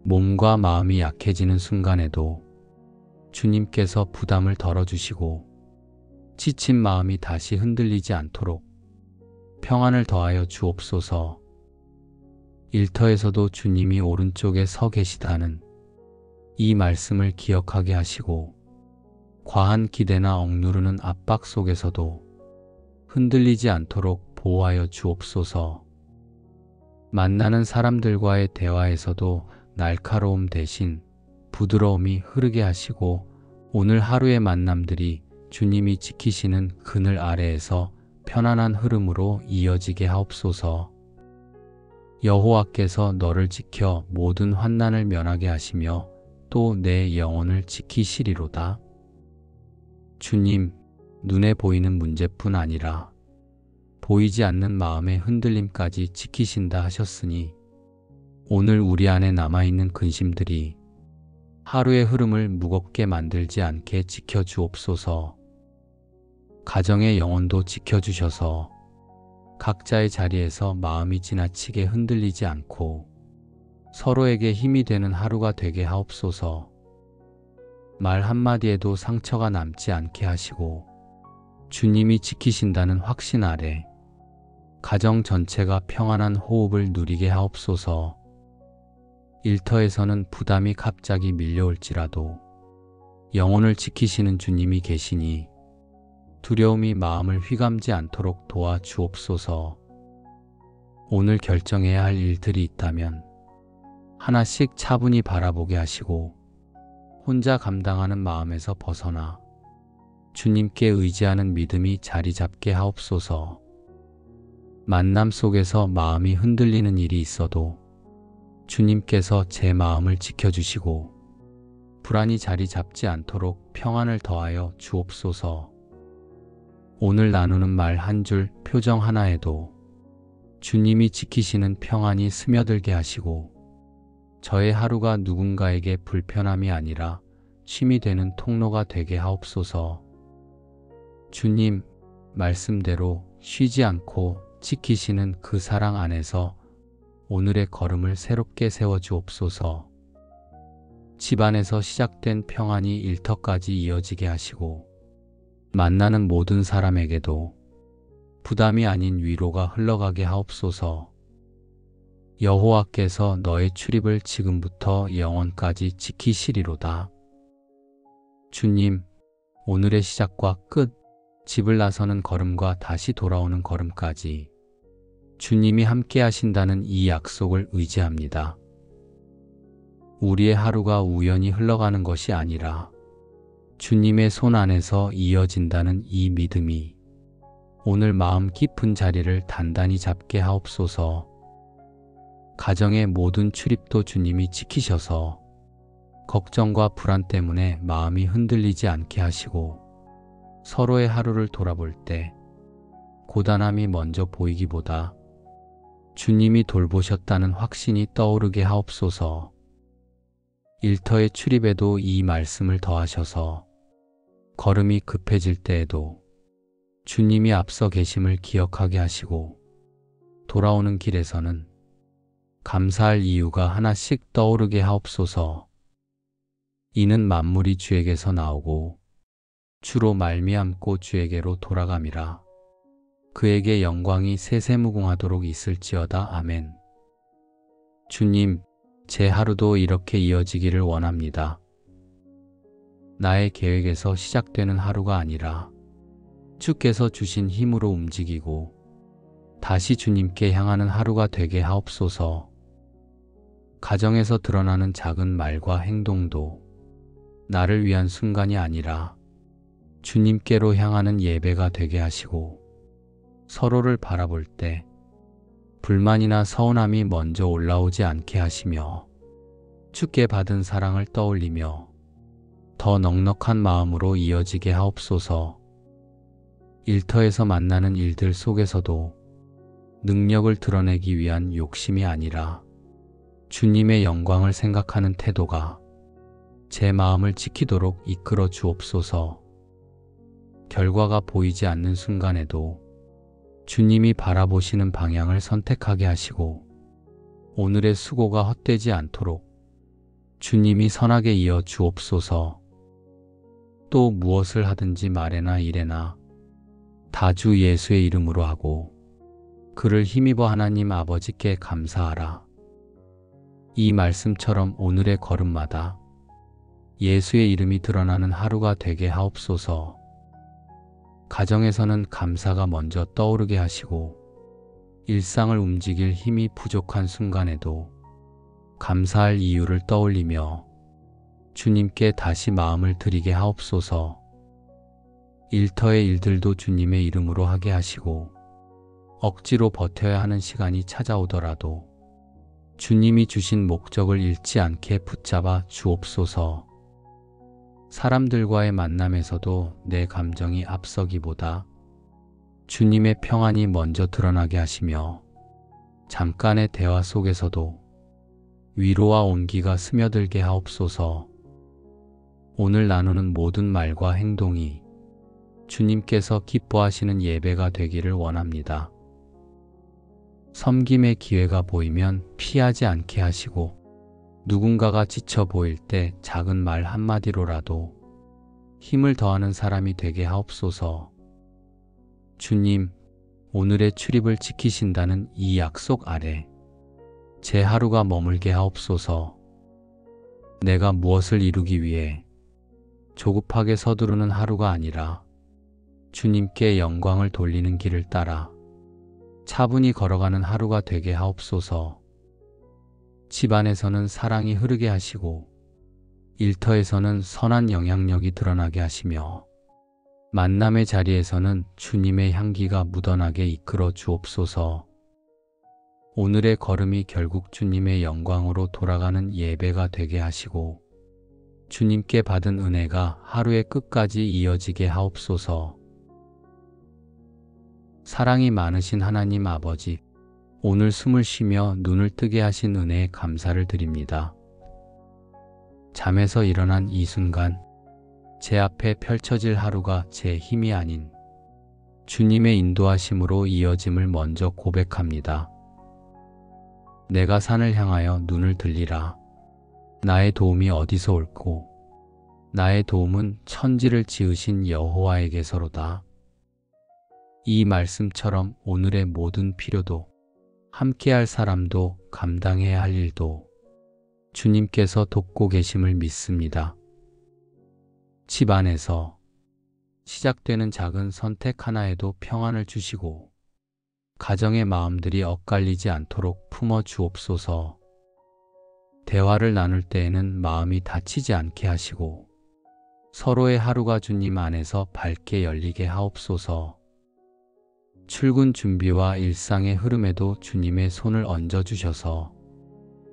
몸과 마음이 약해지는 순간에도 주님께서 부담을 덜어주시고, 지친 마음이 다시 흔들리지 않도록 평안을 더하여 주옵소서. 일터에서도 주님이 오른쪽에 서 계시다는 이 말씀을 기억하게 하시고, 과한 기대나 억누르는 압박 속에서도 흔들리지 않도록 보호하여 주옵소서. 만나는 사람들과의 대화에서도 날카로움 대신 부드러움이 흐르게 하시고, 오늘 하루의 만남들이 주님이 지키시는 그늘 아래에서 편안한 흐름으로 이어지게 하옵소서. 여호와께서 너를 지켜 모든 환난을 면하게 하시며 또 내 영혼을 지키시리로다. 주님, 눈에 보이는 문제뿐 아니라 보이지 않는 마음의 흔들림까지 지키신다 하셨으니 오늘 우리 안에 남아있는 근심들이 하루의 흐름을 무겁게 만들지 않게 지켜주옵소서. 가정의 영혼도 지켜주셔서 각자의 자리에서 마음이 지나치게 흔들리지 않고 서로에게 힘이 되는 하루가 되게 하옵소서. 말 한마디에도 상처가 남지 않게 하시고 주님이 지키신다는 확신 아래 가정 전체가 평안한 호흡을 누리게 하옵소서. 일터에서는 부담이 갑자기 밀려올지라도 영혼을 지키시는 주님이 계시니 두려움이 마음을 휘감지 않도록 도와주옵소서. 오늘 결정해야 할 일들이 있다면 하나씩 차분히 바라보게 하시고 혼자 감당하는 마음에서 벗어나 주님께 의지하는 믿음이 자리 잡게 하옵소서. 만남 속에서 마음이 흔들리는 일이 있어도 주님께서 제 마음을 지켜주시고 불안이 자리 잡지 않도록 평안을 더하여 주옵소서. 오늘 나누는 말 한 줄, 표정 하나에도 주님이 지키시는 평안이 스며들게 하시고 저의 하루가 누군가에게 불편함이 아니라 쉼이 되는 통로가 되게 하옵소서. 주님, 말씀대로 쉬지 않고 지키시는 그 사랑 안에서 오늘의 걸음을 새롭게 세워주옵소서. 집안에서 시작된 평안이 일터까지 이어지게 하시고 만나는 모든 사람에게도 부담이 아닌 위로가 흘러가게 하옵소서. 여호와께서 너의 출입을 지금부터 영원까지 지키시리로다. 주님, 오늘의 시작과 끝, 집을 나서는 걸음과 다시 돌아오는 걸음까지 주님이 함께 하신다는 이 약속을 의지합니다. 우리의 하루가 우연히 흘러가는 것이 아니라 주님의 손 안에서 이어진다는 이 믿음이 오늘 마음 깊은 자리를 단단히 잡게 하옵소서. 가정의 모든 출입도 주님이 지키셔서 걱정과 불안 때문에 마음이 흔들리지 않게 하시고 서로의 하루를 돌아볼 때 고단함이 먼저 보이기보다 주님이 돌보셨다는 확신이 떠오르게 하옵소서. 일터의 출입에도 이 말씀을 더하셔서 걸음이 급해질 때에도 주님이 앞서 계심을 기억하게 하시고 돌아오는 길에서는 감사할 이유가 하나씩 떠오르게 하옵소서. 이는 만물이 주에게서 나오고 주로 말미암고 주에게로 돌아감이라. 그에게 영광이 세세무궁하도록 있을지어다. 아멘. 주님, 제 하루도 이렇게 이어지기를 원합니다. 나의 계획에서 시작되는 하루가 아니라 주께서 주신 힘으로 움직이고 다시 주님께 향하는 하루가 되게 하옵소서. 가정에서 드러나는 작은 말과 행동도 나를 위한 순간이 아니라 주님께로 향하는 예배가 되게 하시고 서로를 바라볼 때 불만이나 서운함이 먼저 올라오지 않게 하시며 주께 받은 사랑을 떠올리며 더 넉넉한 마음으로 이어지게 하옵소서. 일터에서 만나는 일들 속에서도 능력을 드러내기 위한 욕심이 아니라 주님의 영광을 생각하는 태도가 제 마음을 지키도록 이끌어 주옵소서. 결과가 보이지 않는 순간에도 주님이 바라보시는 방향을 선택하게 하시고 오늘의 수고가 헛되지 않도록 주님이 선하게 이어 주옵소서. 또 무엇을 하든지 말에나 일에나 다 주 예수의 이름으로 하고 그를 힘입어 하나님 아버지께 감사하라. 이 말씀처럼 오늘의 걸음마다 예수의 이름이 드러나는 하루가 되게 하옵소서. 가정에서는 감사가 먼저 떠오르게 하시고 일상을 움직일 힘이 부족한 순간에도 감사할 이유를 떠올리며 주님께 다시 마음을 드리게 하옵소서. 일터의 일들도 주님의 이름으로 하게 하시고 억지로 버텨야 하는 시간이 찾아오더라도 주님이 주신 목적을 잃지 않게 붙잡아 주옵소서. 사람들과의 만남에서도 내 감정이 앞서기보다 주님의 평안이 먼저 드러나게 하시며 잠깐의 대화 속에서도 위로와 온기가 스며들게 하옵소서. 오늘 나누는 모든 말과 행동이 주님께서 기뻐하시는 예배가 되기를 원합니다. 섬김의 기회가 보이면 피하지 않게 하시고 누군가가 지쳐 보일 때 작은 말 한마디로라도 힘을 더하는 사람이 되게 하옵소서. 주님, 오늘의 출입을 지키신다는 이 약속 아래 제 하루가 머물게 하옵소서. 내가 무엇을 이루기 위해 조급하게 서두르는 하루가 아니라 주님께 영광을 돌리는 길을 따라 차분히 걸어가는 하루가 되게 하옵소서. 집안에서는 사랑이 흐르게 하시고 일터에서는 선한 영향력이 드러나게 하시며 만남의 자리에서는 주님의 향기가 묻어나게 이끌어 주옵소서. 오늘의 걸음이 결국 주님의 영광으로 돌아가는 예배가 되게 하시고 주님께 받은 은혜가 하루의 끝까지 이어지게 하옵소서. 사랑이 많으신 하나님 아버지, 오늘 숨을 쉬며 눈을 뜨게 하신 은혜에 감사를 드립니다. 잠에서 일어난 이 순간, 제 앞에 펼쳐질 하루가 제 힘이 아닌 주님의 인도하심으로 이어짐을 먼저 고백합니다. 내가 산을 향하여 눈을 들리라. 나의 도움이 어디서 올꼬? 나의 도움은 천지를 지으신 여호와에게서로다. 이 말씀처럼 오늘의 모든 필요도, 함께할 사람도, 감당해야 할 일도 주님께서 돕고 계심을 믿습니다. 집 안에서 시작되는 작은 선택 하나에도 평안을 주시고 가정의 마음들이 엇갈리지 않도록 품어 주옵소서. 대화를 나눌 때에는 마음이 다치지 않게 하시고 서로의 하루가 주님 안에서 밝게 열리게 하옵소서. 출근 준비와 일상의 흐름에도 주님의 손을 얹어주셔서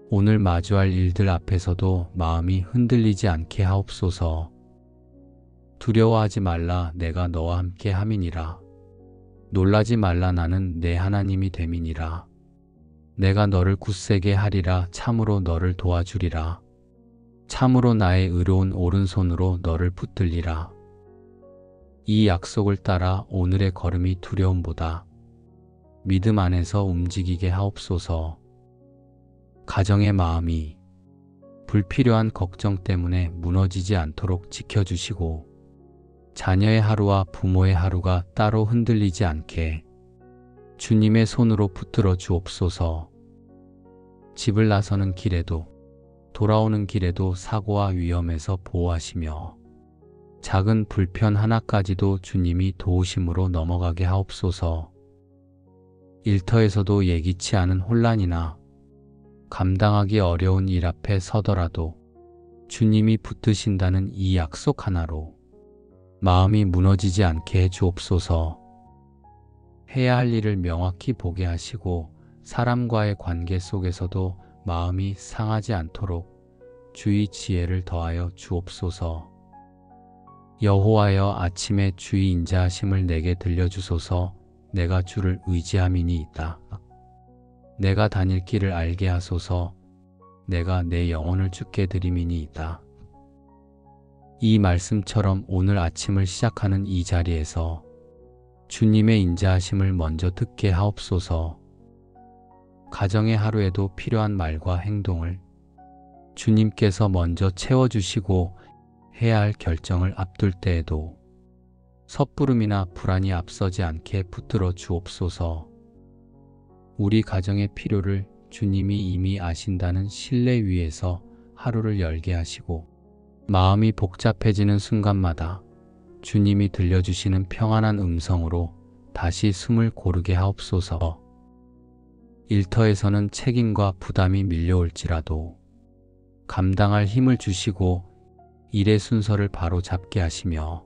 오늘 마주할 일들 앞에서도 마음이 흔들리지 않게 하옵소서. 두려워하지 말라, 내가 너와 함께 함이니라. 놀라지 말라, 나는 내 하나님이 됨이니라. 내가 너를 굳세게 하리라. 참으로 너를 도와주리라. 참으로 나의 의로운 오른손으로 너를 붙들리라. 이 약속을 따라 오늘의 걸음이 두려움보다 믿음 안에서 움직이게 하옵소서. 가정의 마음이 불필요한 걱정 때문에 무너지지 않도록 지켜주시고 자녀의 하루와 부모의 하루가 따로 흔들리지 않게 주님의 손으로 붙들어 주옵소서. 집을 나서는 길에도 돌아오는 길에도 사고와 위험에서 보호하시며 작은 불편 하나까지도 주님이 도우심으로 넘어가게 하옵소서. 일터에서도 예기치 않은 혼란이나 감당하기 어려운 일 앞에 서더라도 주님이 붙드신다는 이 약속 하나로 마음이 무너지지 않게 해 주옵소서. 해야 할 일을 명확히 보게 하시고 사람과의 관계 속에서도 마음이 상하지 않도록 주의 지혜를 더하여 주옵소서. 여호와여, 아침에 주의 인자하심을 내게 들려주소서. 내가 주를 의지함이니이다. 내가 다닐 길을 알게 하소서. 내가 내 영혼을 주께 드림이니이다. 이 말씀처럼 오늘 아침을 시작하는 이 자리에서 주님의 인자하심을 먼저 듣게 하옵소서. 가정의 하루에도 필요한 말과 행동을 주님께서 먼저 채워주시고 해야 할 결정을 앞둘 때에도 섣부름이나 불안이 앞서지 않게 붙들어 주옵소서. 우리 가정의 필요를 주님이 이미 아신다는 신뢰 위에서 하루를 열게 하시고 마음이 복잡해지는 순간마다 주님이 들려주시는 평안한 음성으로 다시 숨을 고르게 하옵소서. 일터에서는 책임과 부담이 밀려올지라도 감당할 힘을 주시고 일의 순서를 바로 잡게 하시며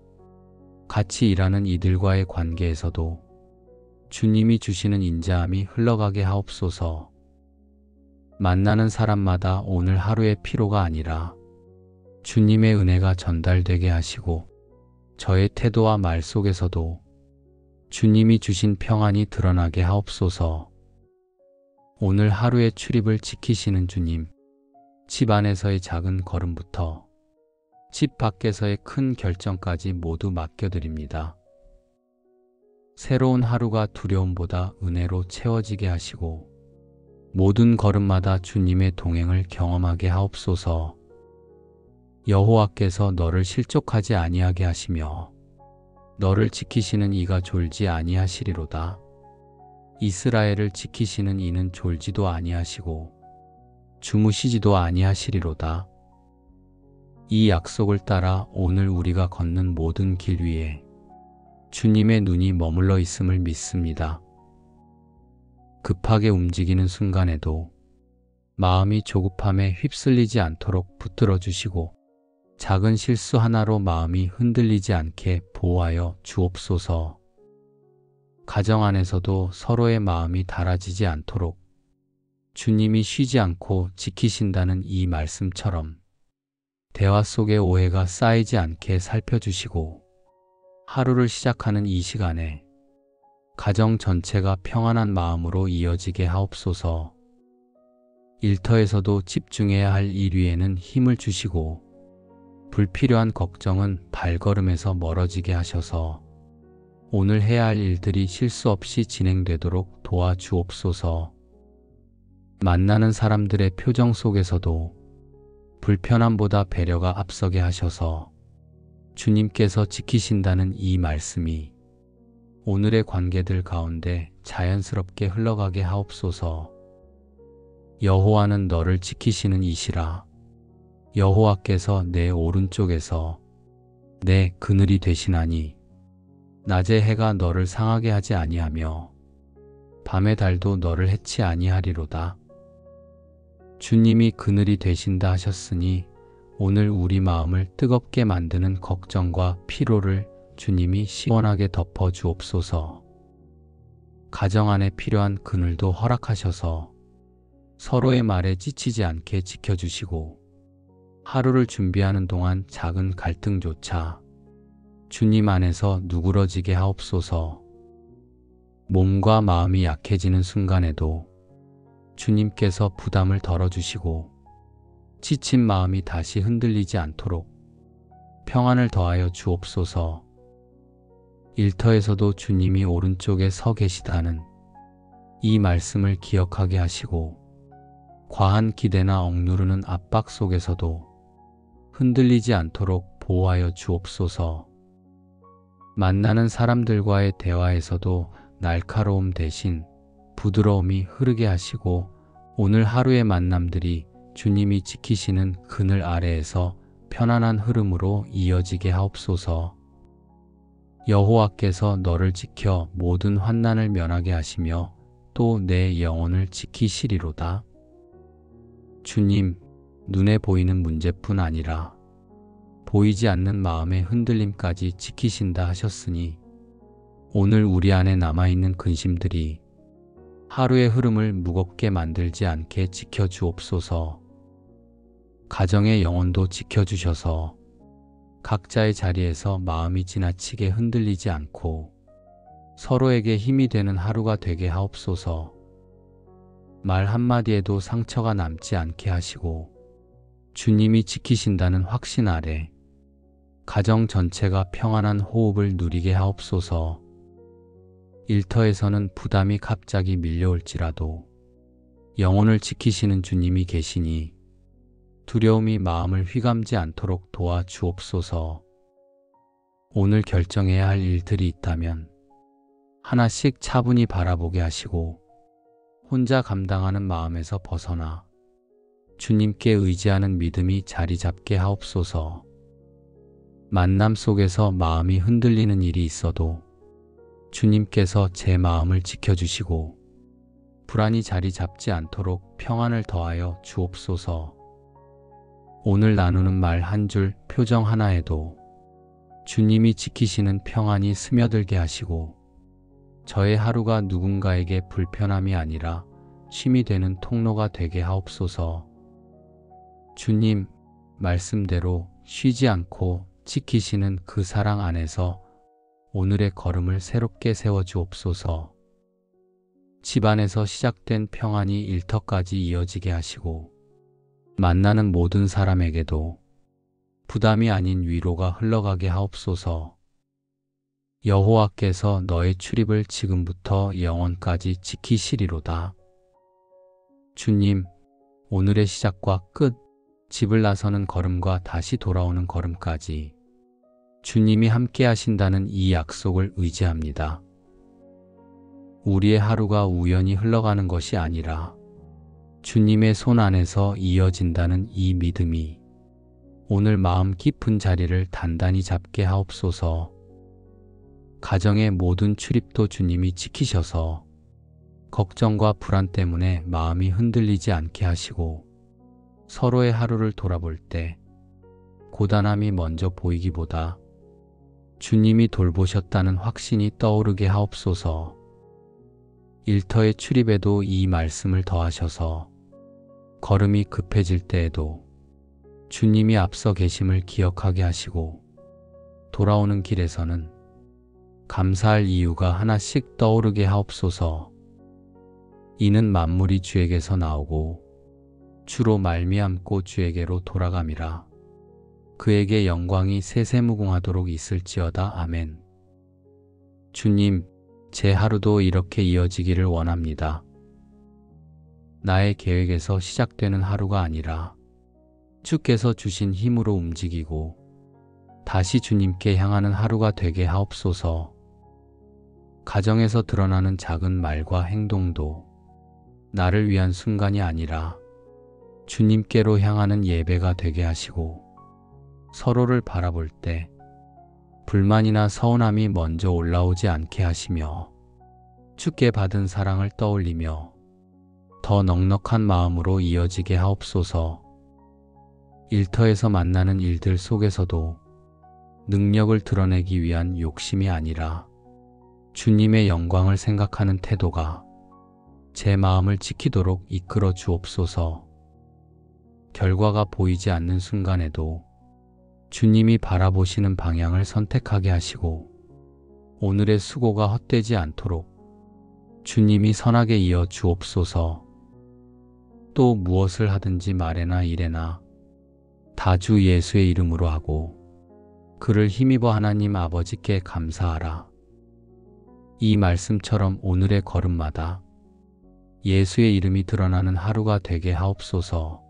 같이 일하는 이들과의 관계에서도 주님이 주시는 인자함이 흘러가게 하옵소서. 만나는 사람마다 오늘 하루의 피로가 아니라 주님의 은혜가 전달되게 하시고 저의 태도와 말 속에서도 주님이 주신 평안이 드러나게 하옵소서. 오늘 하루의 출입을 지키시는 주님, 집 안에서의 작은 걸음부터 집 밖에서의 큰 결정까지 모두 맡겨드립니다. 새로운 하루가 두려움보다 은혜로 채워지게 하시고 모든 걸음마다 주님의 동행을 경험하게 하옵소서. 여호와께서 너를 실족하지 아니하게 하시며 너를 지키시는 이가 졸지 아니하시리로다. 이스라엘을 지키시는 이는 졸지도 아니하시고 주무시지도 아니하시리로다. 이 약속을 따라 오늘 우리가 걷는 모든 길 위에 주님의 눈이 머물러 있음을 믿습니다. 급하게 움직이는 순간에도 마음이 조급함에 휩쓸리지 않도록 붙들어 주시고 작은 실수 하나로 마음이 흔들리지 않게 보호하여 주옵소서. 가정 안에서도 서로의 마음이 달아지지 않도록 주님이 쉬지 않고 지키신다는 이 말씀처럼 대화 속에 오해가 쌓이지 않게 살펴주시고 하루를 시작하는 이 시간에 가정 전체가 평안한 마음으로 이어지게 하옵소서. 일터에서도 집중해야 할 일 위에는 힘을 주시고 불필요한 걱정은 발걸음에서 멀어지게 하셔서 오늘 해야 할 일들이 실수 없이 진행되도록 도와주옵소서. 만나는 사람들의 표정 속에서도 불편함보다 배려가 앞서게 하셔서 주님께서 지키신다는 이 말씀이 오늘의 관계들 가운데 자연스럽게 흘러가게 하옵소서. 여호와는 너를 지키시는 이시라. 여호와께서 내 오른쪽에서 내 그늘이 되시나니 낮에 해가 너를 상하게 하지 아니하며 밤의 달도 너를 해치 아니하리로다. 주님이 그늘이 되신다 하셨으니 오늘 우리 마음을 뜨겁게 만드는 걱정과 피로를 주님이 시원하게 덮어 주옵소서. 가정 안에 필요한 그늘도 허락하셔서 서로의 말에 지치지 않게 지켜주시고 하루를 준비하는 동안 작은 갈등조차 주님 안에서 누그러지게 하옵소서. 몸과 마음이 약해지는 순간에도 주님께서 부담을 덜어주시고 지친 마음이 다시 흔들리지 않도록 평안을 더하여 주옵소서. 일터에서도 주님이 오른쪽에 서 계시다는 이 말씀을 기억하게 하시고 과한 기대나 억누르는 압박 속에서도 흔들리지 않도록 보호하여 주옵소서. 만나는 사람들과의 대화에서도 날카로움 대신 부드러움이 흐르게 하시고 오늘 하루의 만남들이 주님이 지키시는 그늘 아래에서 편안한 흐름으로 이어지게 하옵소서. 여호와께서 너를 지켜 모든 환난을 면하게 하시며 또 내 영혼을 지키시리로다. 주님, 눈에 보이는 문제뿐 아니라 보이지 않는 마음의 흔들림까지 지키신다 하셨으니 오늘 우리 안에 남아있는 근심들이 하루의 흐름을 무겁게 만들지 않게 지켜주옵소서. 가정의 영혼도 지켜주셔서 각자의 자리에서 마음이 지나치게 흔들리지 않고 서로에게 힘이 되는 하루가 되게 하옵소서. 말 한마디에도 상처가 남지 않게 하시고 주님이 지키신다는 확신 아래 가정 전체가 평안한 호흡을 누리게 하옵소서. 일터에서는 부담이 갑자기 밀려올지라도 영혼을 지키시는 주님이 계시니 두려움이 마음을 휘감지 않도록 도와주옵소서. 오늘 결정해야 할 일들이 있다면 하나씩 차분히 바라보게 하시고 혼자 감당하는 마음에서 벗어나 주님께 의지하는 믿음이 자리 잡게 하옵소서. 만남 속에서 마음이 흔들리는 일이 있어도 주님께서 제 마음을 지켜주시고 불안이 자리 잡지 않도록 평안을 더하여 주옵소서. 오늘 나누는 말 한 줄, 표정 하나에도 주님이 지키시는 평안이 스며들게 하시고 저의 하루가 누군가에게 불편함이 아니라 쉼이 되는 통로가 되게 하옵소서. 주님, 말씀대로 쉬지 않고 지키시는 그 사랑 안에서 오늘의 걸음을 새롭게 세워주옵소서. 집안에서 시작된 평안이 일터까지 이어지게 하시고 만나는 모든 사람에게도 부담이 아닌 위로가 흘러가게 하옵소서. 여호와께서 너의 출입을 지금부터 영원까지 지키시리로다. 주님, 오늘의 시작과 끝, 집을 나서는 걸음과 다시 돌아오는 걸음까지 주님이 함께 하신다는 이 약속을 의지합니다. 우리의 하루가 우연히 흘러가는 것이 아니라 주님의 손 안에서 이어진다는 이 믿음이 오늘 마음 깊은 자리를 단단히 잡게 하옵소서. 가정의 모든 출입도 주님이 지키셔서 걱정과 불안 때문에 마음이 흔들리지 않게 하시고 서로의 하루를 돌아볼 때 고단함이 먼저 보이기보다 주님이 돌보셨다는 확신이 떠오르게 하옵소서. 일터의 출입에도 이 말씀을 더하셔서 걸음이 급해질 때에도 주님이 앞서 계심을 기억하게 하시고 돌아오는 길에서는 감사할 이유가 하나씩 떠오르게 하옵소서. 이는 만물이 주에게서 나오고 주로 말미암고 주에게로 돌아감이라. 그에게 영광이 세세무궁하도록 있을지어다. 아멘. 주님, 제 하루도 이렇게 이어지기를 원합니다. 나의 계획에서 시작되는 하루가 아니라 주께서 주신 힘으로 움직이고 다시 주님께 향하는 하루가 되게 하옵소서. 가정에서 드러나는 작은 말과 행동도 나를 위한 순간이 아니라 주님께로 향하는 예배가 되게 하시고, 서로를 바라볼 때 불만이나 서운함이 먼저 올라오지 않게 하시며 주께 받은 사랑을 떠올리며 더 넉넉한 마음으로 이어지게 하옵소서. 일터에서 만나는 일들 속에서도 능력을 드러내기 위한 욕심이 아니라 주님의 영광을 생각하는 태도가 제 마음을 지키도록 이끌어 주옵소서. 결과가 보이지 않는 순간에도 주님이 바라보시는 방향을 선택하게 하시고 오늘의 수고가 헛되지 않도록 주님이 선하게 이어 주옵소서. 또 무엇을 하든지 말에나 일에나 다 주 예수의 이름으로 하고 그를 힘입어 하나님 아버지께 감사하라. 이 말씀처럼 오늘의 걸음마다 예수의 이름이 드러나는 하루가 되게 하옵소서.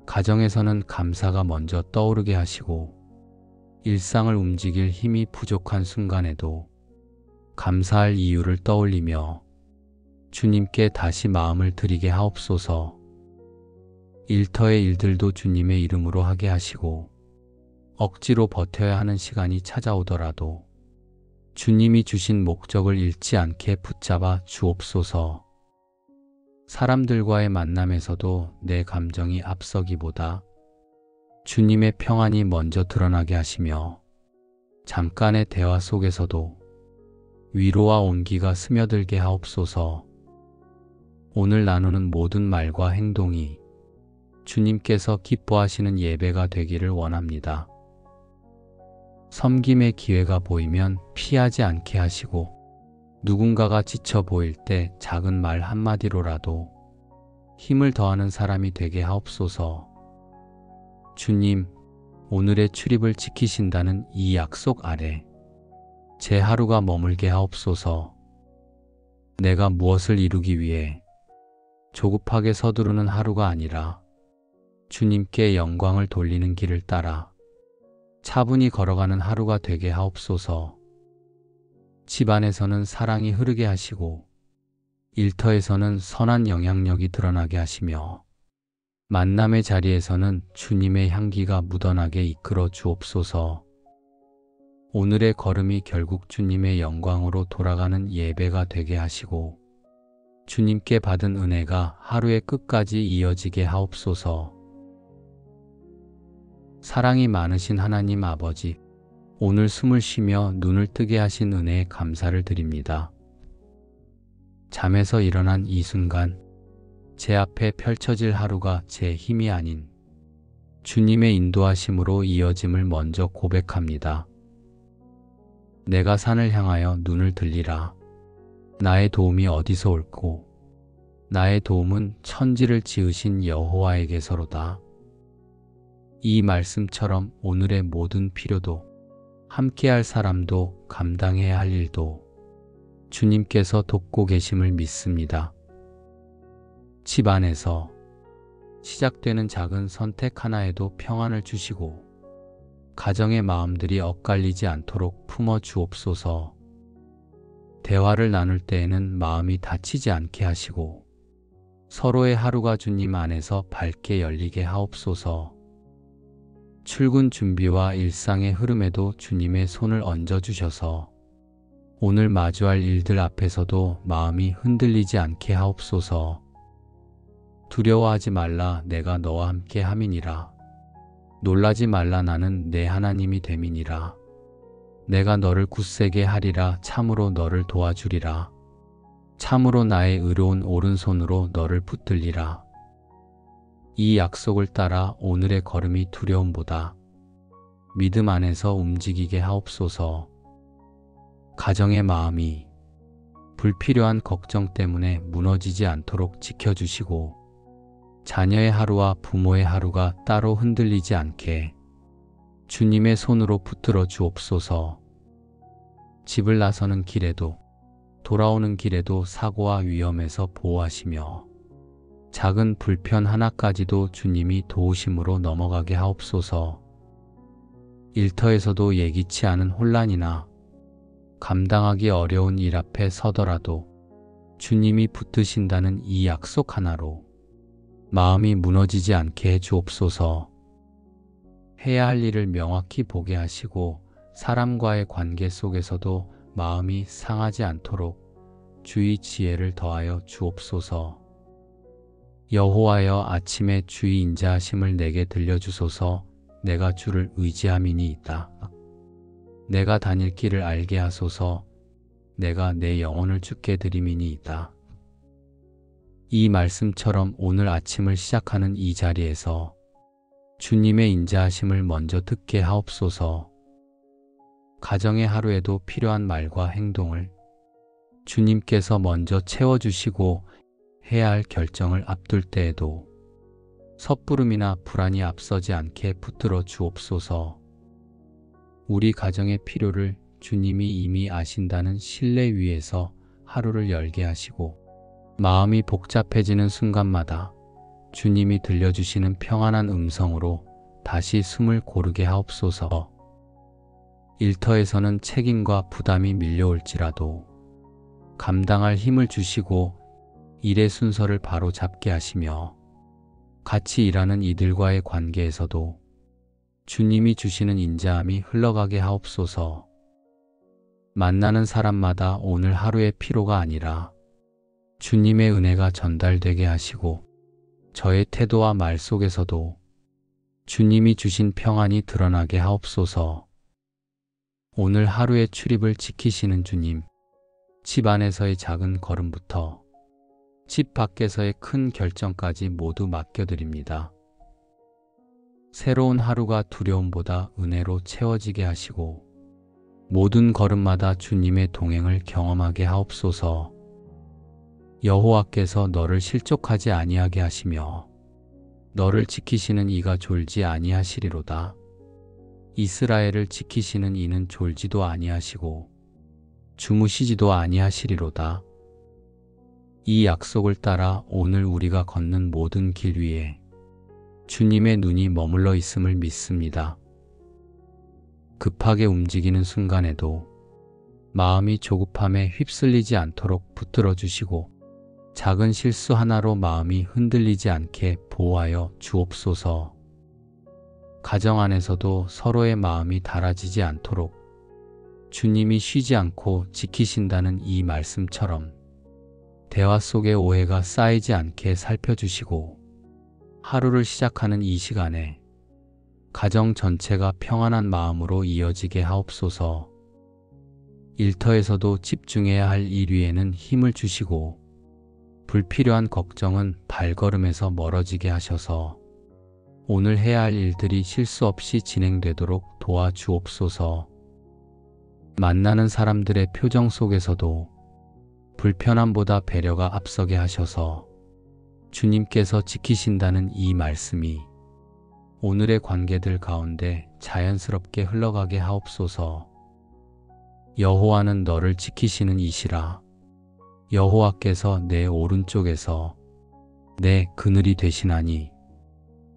가정에서는 감사가 먼저 떠오르게 하시고 일상을 움직일 힘이 부족한 순간에도 감사할 이유를 떠올리며 주님께 다시 마음을 드리게 하옵소서. 일터의 일들도 주님의 이름으로 하게 하시고 억지로 버텨야 하는 시간이 찾아오더라도 주님이 주신 목적을 잃지 않게 붙잡아 주옵소서. 사람들과의 만남에서도 내 감정이 앞서기보다 주님의 평안이 먼저 드러나게 하시며 잠깐의 대화 속에서도 위로와 온기가 스며들게 하옵소서. 오늘 나누는 모든 말과 행동이 주님께서 기뻐하시는 예배가 되기를 원합니다. 섬김의 기회가 보이면 피하지 않게 하시고 누군가가 지쳐 보일 때 작은 말 한마디로라도 힘을 더하는 사람이 되게 하옵소서. 주님, 오늘의 출입을 지키신다는 이 약속 아래 제 하루가 머물게 하옵소서. 내가 무엇을 이루기 위해 조급하게 서두르는 하루가 아니라 주님께 영광을 돌리는 길을 따라 차분히 걸어가는 하루가 되게 하옵소서. 집안에서는 사랑이 흐르게 하시고 일터에서는 선한 영향력이 드러나게 하시며 만남의 자리에서는 주님의 향기가 묻어나게 이끌어 주옵소서. 오늘의 걸음이 결국 주님의 영광으로 돌아가는 예배가 되게 하시고 주님께 받은 은혜가 하루의 끝까지 이어지게 하옵소서. 사랑이 많으신 하나님 아버지, 오늘 숨을 쉬며 눈을 뜨게 하신 은혜에 감사를 드립니다. 잠에서 일어난 이 순간 제 앞에 펼쳐질 하루가 제 힘이 아닌 주님의 인도하심으로 이어짐을 먼저 고백합니다. 내가 산을 향하여 눈을 들리라. 나의 도움이 어디서 올고 나의 도움은 천지를 지으신 여호와에게서로다. 이 말씀처럼 오늘의 모든 필요도 함께할 사람도 감당해야 할 일도 주님께서 돕고 계심을 믿습니다. 집안에서 시작되는 작은 선택 하나에도 평안을 주시고 가정의 마음들이 엇갈리지 않도록 품어 주옵소서. 대화를 나눌 때에는 마음이 다치지 않게 하시고 서로의 하루가 주님 안에서 밝게 열리게 하옵소서. 출근 준비와 일상의 흐름에도 주님의 손을 얹어주셔서 오늘 마주할 일들 앞에서도 마음이 흔들리지 않게 하옵소서. 두려워하지 말라, 내가 너와 함께 함이니라. 놀라지 말라. 나는 내 하나님이 됨이니라. 내가 너를 굳세게 하리라. 참으로 너를 도와주리라. 참으로 나의 의로운 오른손으로 너를 붙들리라. 이 약속을 따라 오늘의 걸음이 두려움보다 믿음 안에서 움직이게 하옵소서. 가정의 마음이 불필요한 걱정 때문에 무너지지 않도록 지켜주시고, 자녀의 하루와 부모의 하루가 따로 흔들리지 않게 주님의 손으로 붙들어 주옵소서. 집을 나서는 길에도 돌아오는 길에도 사고와 위험에서 보호하시며, 작은 불편 하나까지도 주님이 도우심으로 넘어가게 하옵소서. 일터에서도 예기치 않은 혼란이나 감당하기 어려운 일 앞에 서더라도 주님이 붙드신다는 이 약속 하나로 마음이 무너지지 않게 해 주옵소서. 해야 할 일을 명확히 보게 하시고, 사람과의 관계 속에서도 마음이 상하지 않도록 주의 지혜를 더하여 주옵소서. 여호와여, 아침에 주의 인자하심을 내게 들려주소서. 내가 주를 의지함이니이다. 내가 다닐 길을 알게 하소서. 내가 내 영혼을 주께 드림이니이다. 이 말씀처럼 오늘 아침을 시작하는 이 자리에서 주님의 인자하심을 먼저 듣게 하옵소서. 가정의 하루에도 필요한 말과 행동을 주님께서 먼저 채워주시고, 해야 할 결정을 앞둘 때에도 섣부름이나 불안이 앞서지 않게 붙들어 주옵소서. 우리 가정의 필요를 주님이 이미 아신다는 신뢰 위에서 하루를 열게 하시고, 마음이 복잡해지는 순간마다 주님이 들려주시는 평안한 음성으로 다시 숨을 고르게 하옵소서. 일터에서는 책임과 부담이 밀려올지라도 감당할 힘을 주시고, 일의 순서를 바로 잡게 하시며, 같이 일하는 이들과의 관계에서도 주님이 주시는 인자함이 흘러가게 하옵소서. 만나는 사람마다 오늘 하루의 피로가 아니라 주님의 은혜가 전달되게 하시고, 저의 태도와 말 속에서도 주님이 주신 평안이 드러나게 하옵소서. 오늘 하루의 출입을 지키시는 주님, 집 안에서의 작은 걸음부터 집 밖에서의 큰 결정까지 모두 맡겨드립니다. 새로운 하루가 두려움보다 은혜로 채워지게 하시고, 모든 걸음마다 주님의 동행을 경험하게 하옵소서. 여호와께서 너를 실족하지 아니하게 하시며 너를 지키시는 이가 졸지 아니하시리로다. 이스라엘을 지키시는 이는 졸지도 아니하시고 주무시지도 아니하시리로다. 이 약속을 따라 오늘 우리가 걷는 모든 길 위에 주님의 눈이 머물러 있음을 믿습니다. 급하게 움직이는 순간에도 마음이 조급함에 휩쓸리지 않도록 붙들어 주시고, 작은 실수 하나로 마음이 흔들리지 않게 보호하여 주옵소서. 가정 안에서도 서로의 마음이 달아지지 않도록 주님이 쉬지 않고 지키신다는 이 말씀처럼 대화 속에 오해가 쌓이지 않게 살펴주시고, 하루를 시작하는 이 시간에 가정 전체가 평안한 마음으로 이어지게 하옵소서. 일터에서도 집중해야 할 일 위에는 힘을 주시고, 불필요한 걱정은 발걸음에서 멀어지게 하셔서 오늘 해야 할 일들이 실수 없이 진행되도록 도와주옵소서. 만나는 사람들의 표정 속에서도 불편함보다 배려가 앞서게 하셔서 주님께서 지키신다는 이 말씀이 오늘의 관계들 가운데 자연스럽게 흘러가게 하옵소서. 여호와는 너를 지키시는 이시라. 여호와께서 내 오른쪽에서 내 그늘이 되시나니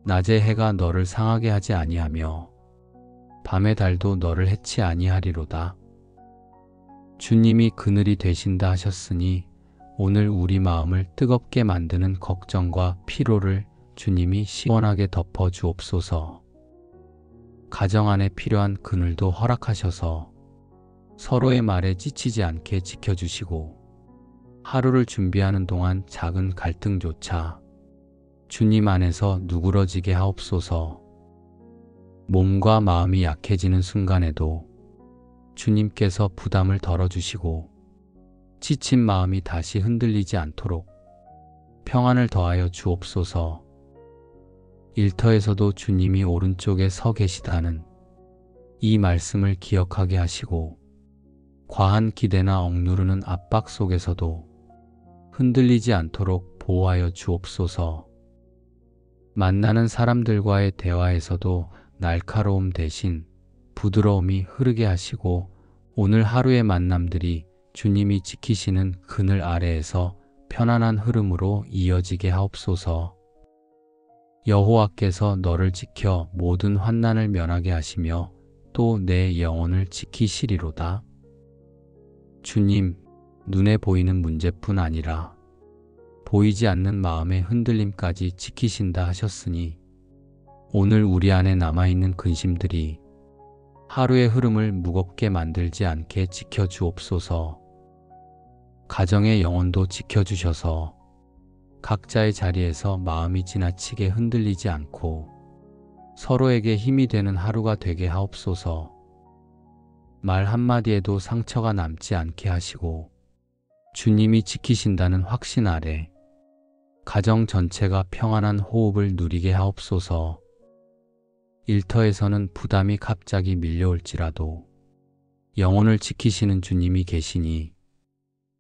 낮에 해가 너를 상하게 하지 아니하며 밤의 달도 너를 해치 아니하리로다. 주님이 그늘이 되신다 하셨으니 오늘 우리 마음을 뜨겁게 만드는 걱정과 피로를 주님이 시원하게 덮어 주옵소서. 가정 안에 필요한 그늘도 허락하셔서 서로의 말에 지치지 않게 지켜주시고, 하루를 준비하는 동안 작은 갈등조차 주님 안에서 누그러지게 하옵소서. 몸과 마음이 약해지는 순간에도 주님께서 부담을 덜어주시고 지친 마음이 다시 흔들리지 않도록 평안을 더하여 주옵소서. 일터에서도 주님이 오른쪽에 서 계시다는 이 말씀을 기억하게 하시고 과한 기대나 억누르는 압박 속에서도 흔들리지 않도록 보호하여 주옵소서. 만나는 사람들과의 대화에서도 날카로움 대신 부드러움이 흐르게 하시고 오늘 하루의 만남들이 주님이 지키시는 그늘 아래에서 편안한 흐름으로 이어지게 하옵소서. 여호와께서 너를 지켜 모든 환난을 면하게 하시며 또 내 영혼을 지키시리로다. 주님, 눈에 보이는 문제뿐 아니라 보이지 않는 마음의 흔들림까지 지키신다 하셨으니 오늘 우리 안에 남아있는 근심들이 하루의 흐름을 무겁게 만들지 않게 지켜주옵소서. 가정의 영혼도 지켜주셔서 각자의 자리에서 마음이 지나치게 흔들리지 않고 서로에게 힘이 되는 하루가 되게 하옵소서. 말 한마디에도 상처가 남지 않게 하시고 주님이 지키신다는 확신 아래 가정 전체가 평안한 호흡을 누리게 하옵소서. 일터에서는 부담이 갑자기 밀려올지라도 영혼을 지키시는 주님이 계시니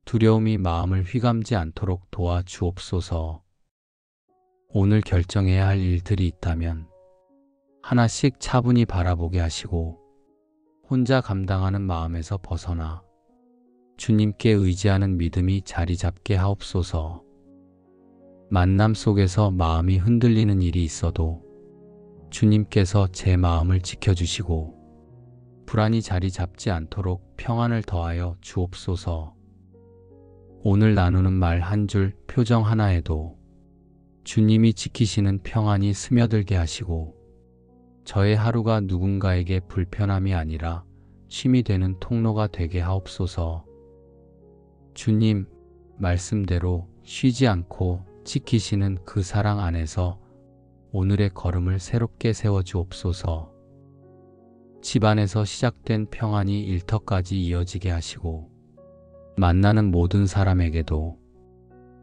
두려움이 마음을 휘감지 않도록 도와주옵소서. 오늘 결정해야 할 일들이 있다면 하나씩 차분히 바라보게 하시고 혼자 감당하는 마음에서 벗어나 주님께 의지하는 믿음이 자리 잡게 하옵소서. 만남 속에서 마음이 흔들리는 일이 있어도 주님께서 제 마음을 지켜주시고 불안이 자리 잡지 않도록 평안을 더하여 주옵소서. 오늘 나누는 말 한 줄, 표정 하나에도 주님이 지키시는 평안이 스며들게 하시고 저의 하루가 누군가에게 불편함이 아니라 쉼이 되는 통로가 되게 하옵소서. 주님, 말씀대로 쉬지 않고 지키시는 그 사랑 안에서 오늘의 걸음을 새롭게 세워주옵소서. 집안에서 시작된 평안이 일터까지 이어지게 하시고 만나는 모든 사람에게도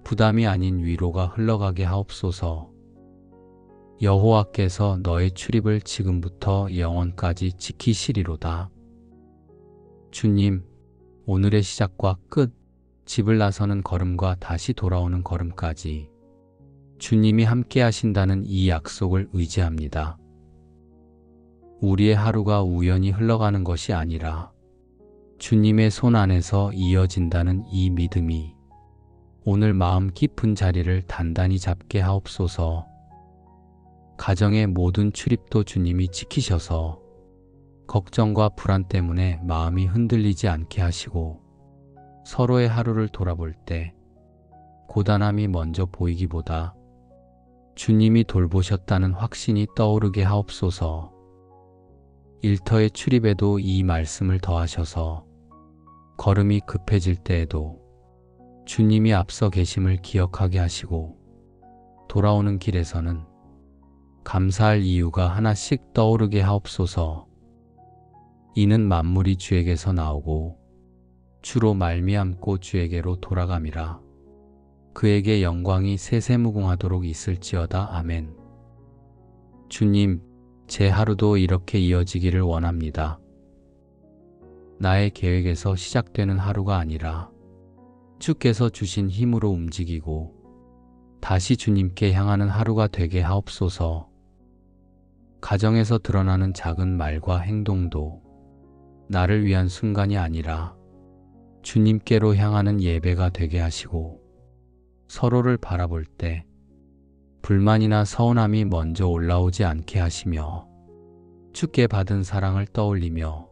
부담이 아닌 위로가 흘러가게 하옵소서. 여호와께서 너의 출입을 지금부터 영원까지 지키시리로다. 주님, 오늘의 시작과 끝, 집을 나서는 걸음과 다시 돌아오는 걸음까지 주님이 함께 하신다는 이 약속을 의지합니다. 우리의 하루가 우연히 흘러가는 것이 아니라 주님의 손 안에서 이어진다는 이 믿음이 오늘 마음 깊은 자리를 단단히 잡게 하옵소서. 가정의 모든 출입도 주님이 지키셔서 걱정과 불안 때문에 마음이 흔들리지 않게 하시고 서로의 하루를 돌아볼 때 고단함이 먼저 보이기보다 주님이 돌보셨다는 확신이 떠오르게 하옵소서. 일터의 출입에도 이 말씀을 더하셔서 걸음이 급해질 때에도 주님이 앞서 계심을 기억하게 하시고 돌아오는 길에서는 감사할 이유가 하나씩 떠오르게 하옵소서. 이는 만물이 주에게서 나오고 주로 말미암고 주에게로 돌아감이라. 그에게 영광이 세세무궁하도록 있을지어다. 아멘. 주님, 제 하루도 이렇게 이어지기를 원합니다. 나의 계획에서 시작되는 하루가 아니라 주께서 주신 힘으로 움직이고 다시 주님께 향하는 하루가 되게 하옵소서. 가정에서 드러나는 작은 말과 행동도 나를 위한 순간이 아니라 주님께로 향하는 예배가 되게 하시고 서로를 바라볼 때 불만이나 서운함이 먼저 올라오지 않게 하시며 주께 받은 사랑을 떠올리며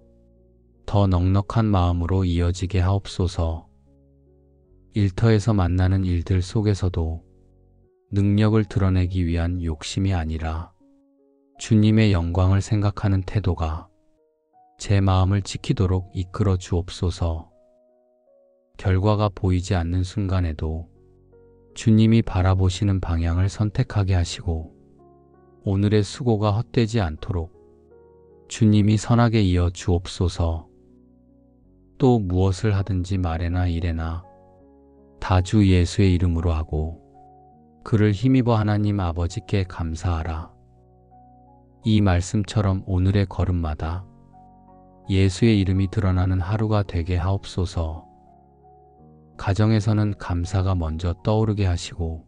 더 넉넉한 마음으로 이어지게 하옵소서. 일터에서 만나는 일들 속에서도 능력을 드러내기 위한 욕심이 아니라 주님의 영광을 생각하는 태도가 제 마음을 지키도록 이끌어 주옵소서. 결과가 보이지 않는 순간에도 주님이 바라보시는 방향을 선택하게 하시고 오늘의 수고가 헛되지 않도록 주님이 선하게 이어 주옵소서. 또 무엇을 하든지 말에나 일에나 다 주 예수의 이름으로 하고 그를 힘입어 하나님 아버지께 감사하라. 이 말씀처럼 오늘의 걸음마다 예수의 이름이 드러나는 하루가 되게 하옵소서. 가정에서는 감사가 먼저 떠오르게 하시고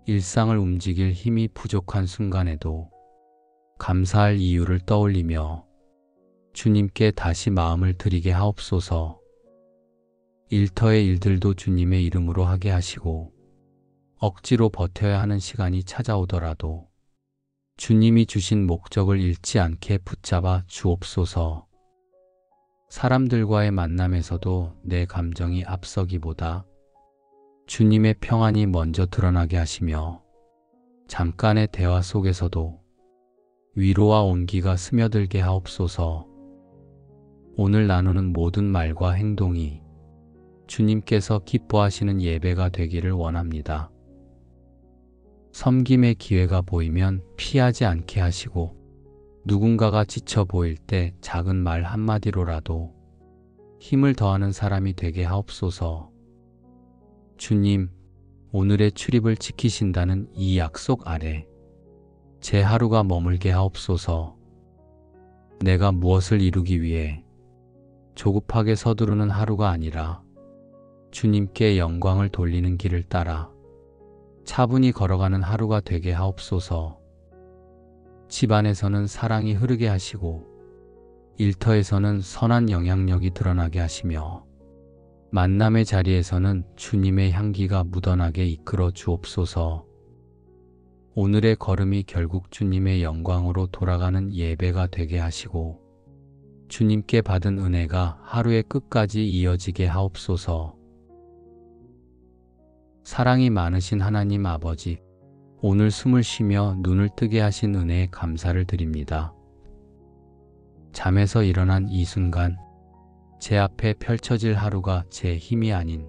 일상을 움직일 힘이 부족한 순간에도 감사할 이유를 떠올리며 주님께 다시 마음을 드리게 하옵소서. 일터의 일들도 주님의 이름으로 하게 하시고 억지로 버텨야 하는 시간이 찾아오더라도 주님이 주신 목적을 잃지 않게 붙잡아 주옵소서. 사람들과의 만남에서도 내 감정이 앞서기보다 주님의 평안이 먼저 드러나게 하시며 잠깐의 대화 속에서도 위로와 온기가 스며들게 하옵소서. 오늘 나누는 모든 말과 행동이 주님께서 기뻐하시는 예배가 되기를 원합니다. 섬김의 기회가 보이면 피하지 않게 하시고 누군가가 지쳐 보일 때 작은 말 한마디로라도 힘을 더하는 사람이 되게 하옵소서. 주님, 오늘의 출입을 지키신다는 이 약속 아래 제 하루가 머물게 하옵소서. 내가 무엇을 이루기 위해 조급하게 서두르는 하루가 아니라 주님께 영광을 돌리는 길을 따라 차분히 걸어가는 하루가 되게 하옵소서. 집안에서는 사랑이 흐르게 하시고 일터에서는 선한 영향력이 드러나게 하시며 만남의 자리에서는 주님의 향기가 묻어나게 이끌어 주옵소서. 오늘의 걸음이 결국 주님의 영광으로 돌아가는 예배가 되게 하시고 주님께 받은 은혜가 하루의 끝까지 이어지게 하옵소서. 사랑이 많으신 하나님 아버지, 오늘 숨을 쉬며 눈을 뜨게 하신 은혜에 감사를 드립니다. 잠에서 일어난 이 순간 제 앞에 펼쳐질 하루가 제 힘이 아닌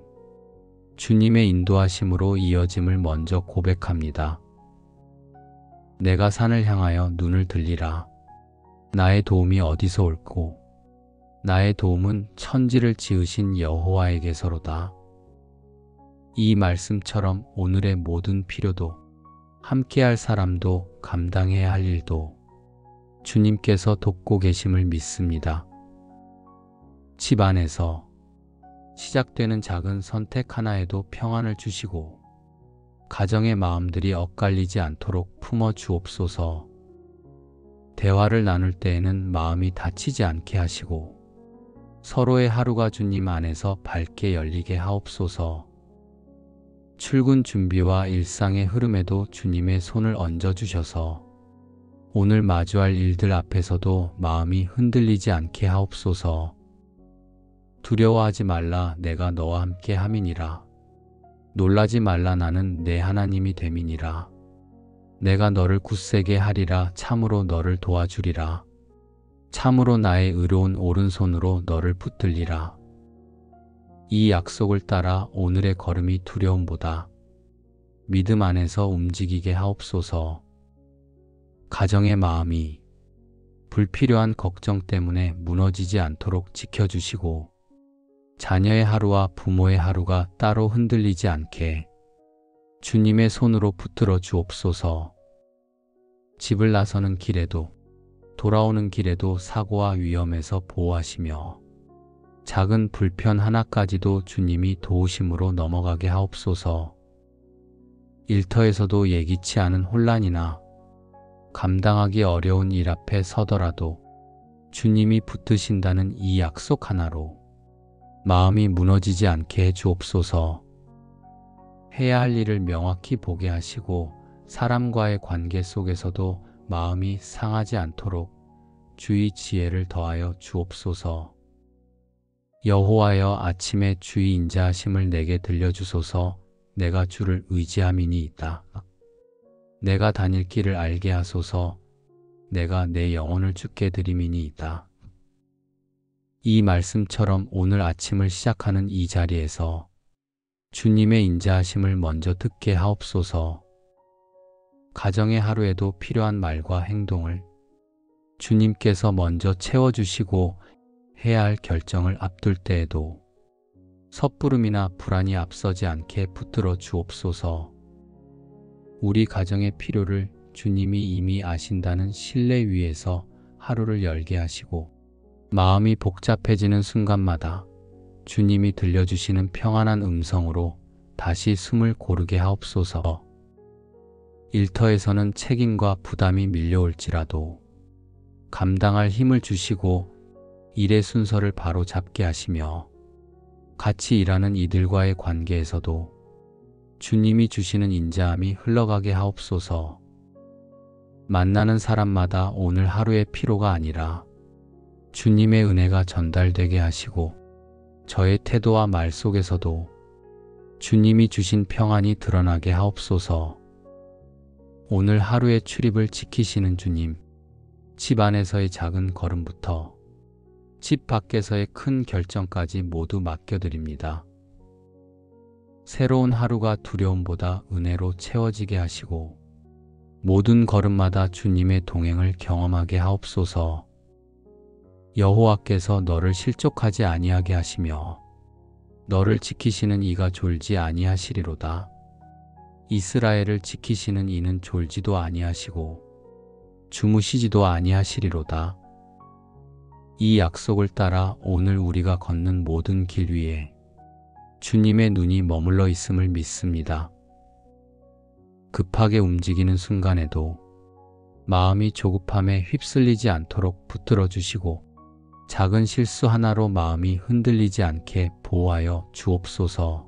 주님의 인도하심으로 이어짐을 먼저 고백합니다. 내가 산을 향하여 눈을 들리라. 나의 도움이 어디서 올고 나의 도움은 천지를 지으신 여호와에게서로다. 이 말씀처럼 오늘의 모든 필요도 함께할 사람도 감당해야 할 일도 주님께서 돕고 계심을 믿습니다. 집 안에서 시작되는 작은 선택 하나에도 평안을 주시고 가정의 마음들이 엇갈리지 않도록 품어 주옵소서. 대화를 나눌 때에는 마음이 다치지 않게 하시고 서로의 하루가 주님 안에서 밝게 열리게 하옵소서. 출근 준비와 일상의 흐름에도 주님의 손을 얹어주셔서 오늘 마주할 일들 앞에서도 마음이 흔들리지 않게 하옵소서. 두려워하지 말라, 내가 너와 함께 함이니라. 놀라지 말라, 나는 내 하나님이 됨이니라. 내가 너를 굳세게 하리라. 참으로 너를 도와주리라. 참으로 나의 의로운 오른손으로 너를 붙들리라. 이 약속을 따라 오늘의 걸음이 두려움보다 믿음 안에서 움직이게 하옵소서. 가정의 마음이 불필요한 걱정 때문에 무너지지 않도록 지켜주시고 자녀의 하루와 부모의 하루가 따로 흔들리지 않게 주님의 손으로 붙들어 주옵소서. 집을 나서는 길에도 돌아오는 길에도 사고와 위험에서 보호하시며 작은 불편 하나까지도 주님이 도우심으로 넘어가게 하옵소서. 일터에서도 예기치 않은 혼란이나 감당하기 어려운 일 앞에 서더라도 주님이 붙드신다는 이 약속 하나로 마음이 무너지지 않게 해 주옵소서. 해야 할 일을 명확히 보게 하시고 사람과의 관계 속에서도 마음이 상하지 않도록 주의 지혜를 더하여 주옵소서. 여호와여, 아침에 주의 인자하심을 내게 들려주소서. 내가 주를 의지함이니이다. 내가 다닐 길을 알게 하소서. 내가 내 영혼을 주께 드림이니이다. 이 말씀처럼 오늘 아침을 시작하는 이 자리에서 주님의 인자하심을 먼저 듣게 하옵소서. 가정의 하루에도 필요한 말과 행동을 주님께서 먼저 채워주시고 해야 할 결정을 앞둘 때에도 섣부름이나 불안이 앞서지 않게 붙들어 주옵소서. 우리 가정의 필요를 주님이 이미 아신다는 신뢰 위에서 하루를 열게 하시고 마음이 복잡해지는 순간마다 주님이 들려주시는 평안한 음성으로 다시 숨을 고르게 하옵소서. 일터에서는 책임과 부담이 밀려올지라도 감당할 힘을 주시고 일의 순서를 바로 잡게 하시며 같이 일하는 이들과의 관계에서도 주님이 주시는 인자함이 흘러가게 하옵소서. 만나는 사람마다 오늘 하루의 피로가 아니라 주님의 은혜가 전달되게 하시고 저의 태도와 말 속에서도 주님이 주신 평안이 드러나게 하옵소서. 오늘 하루의 출입을 지키시는 주님, 집 안에서의 작은 걸음부터 집 밖에서의 큰 결정까지 모두 맡겨드립니다. 새로운 하루가 두려움보다 은혜로 채워지게 하시고 모든 걸음마다 주님의 동행을 경험하게 하옵소서. 여호와께서 너를 실족하지 아니하게 하시며 너를 지키시는 이가 졸지 아니하시리로다. 이스라엘을 지키시는 이는 졸지도 아니하시고 주무시지도 아니하시리로다. 이 약속을 따라 오늘 우리가 걷는 모든 길 위에 주님의 눈이 머물러 있음을 믿습니다. 급하게 움직이는 순간에도 마음이 조급함에 휩쓸리지 않도록 붙들어 주시고 작은 실수 하나로 마음이 흔들리지 않게 보호하여 주옵소서.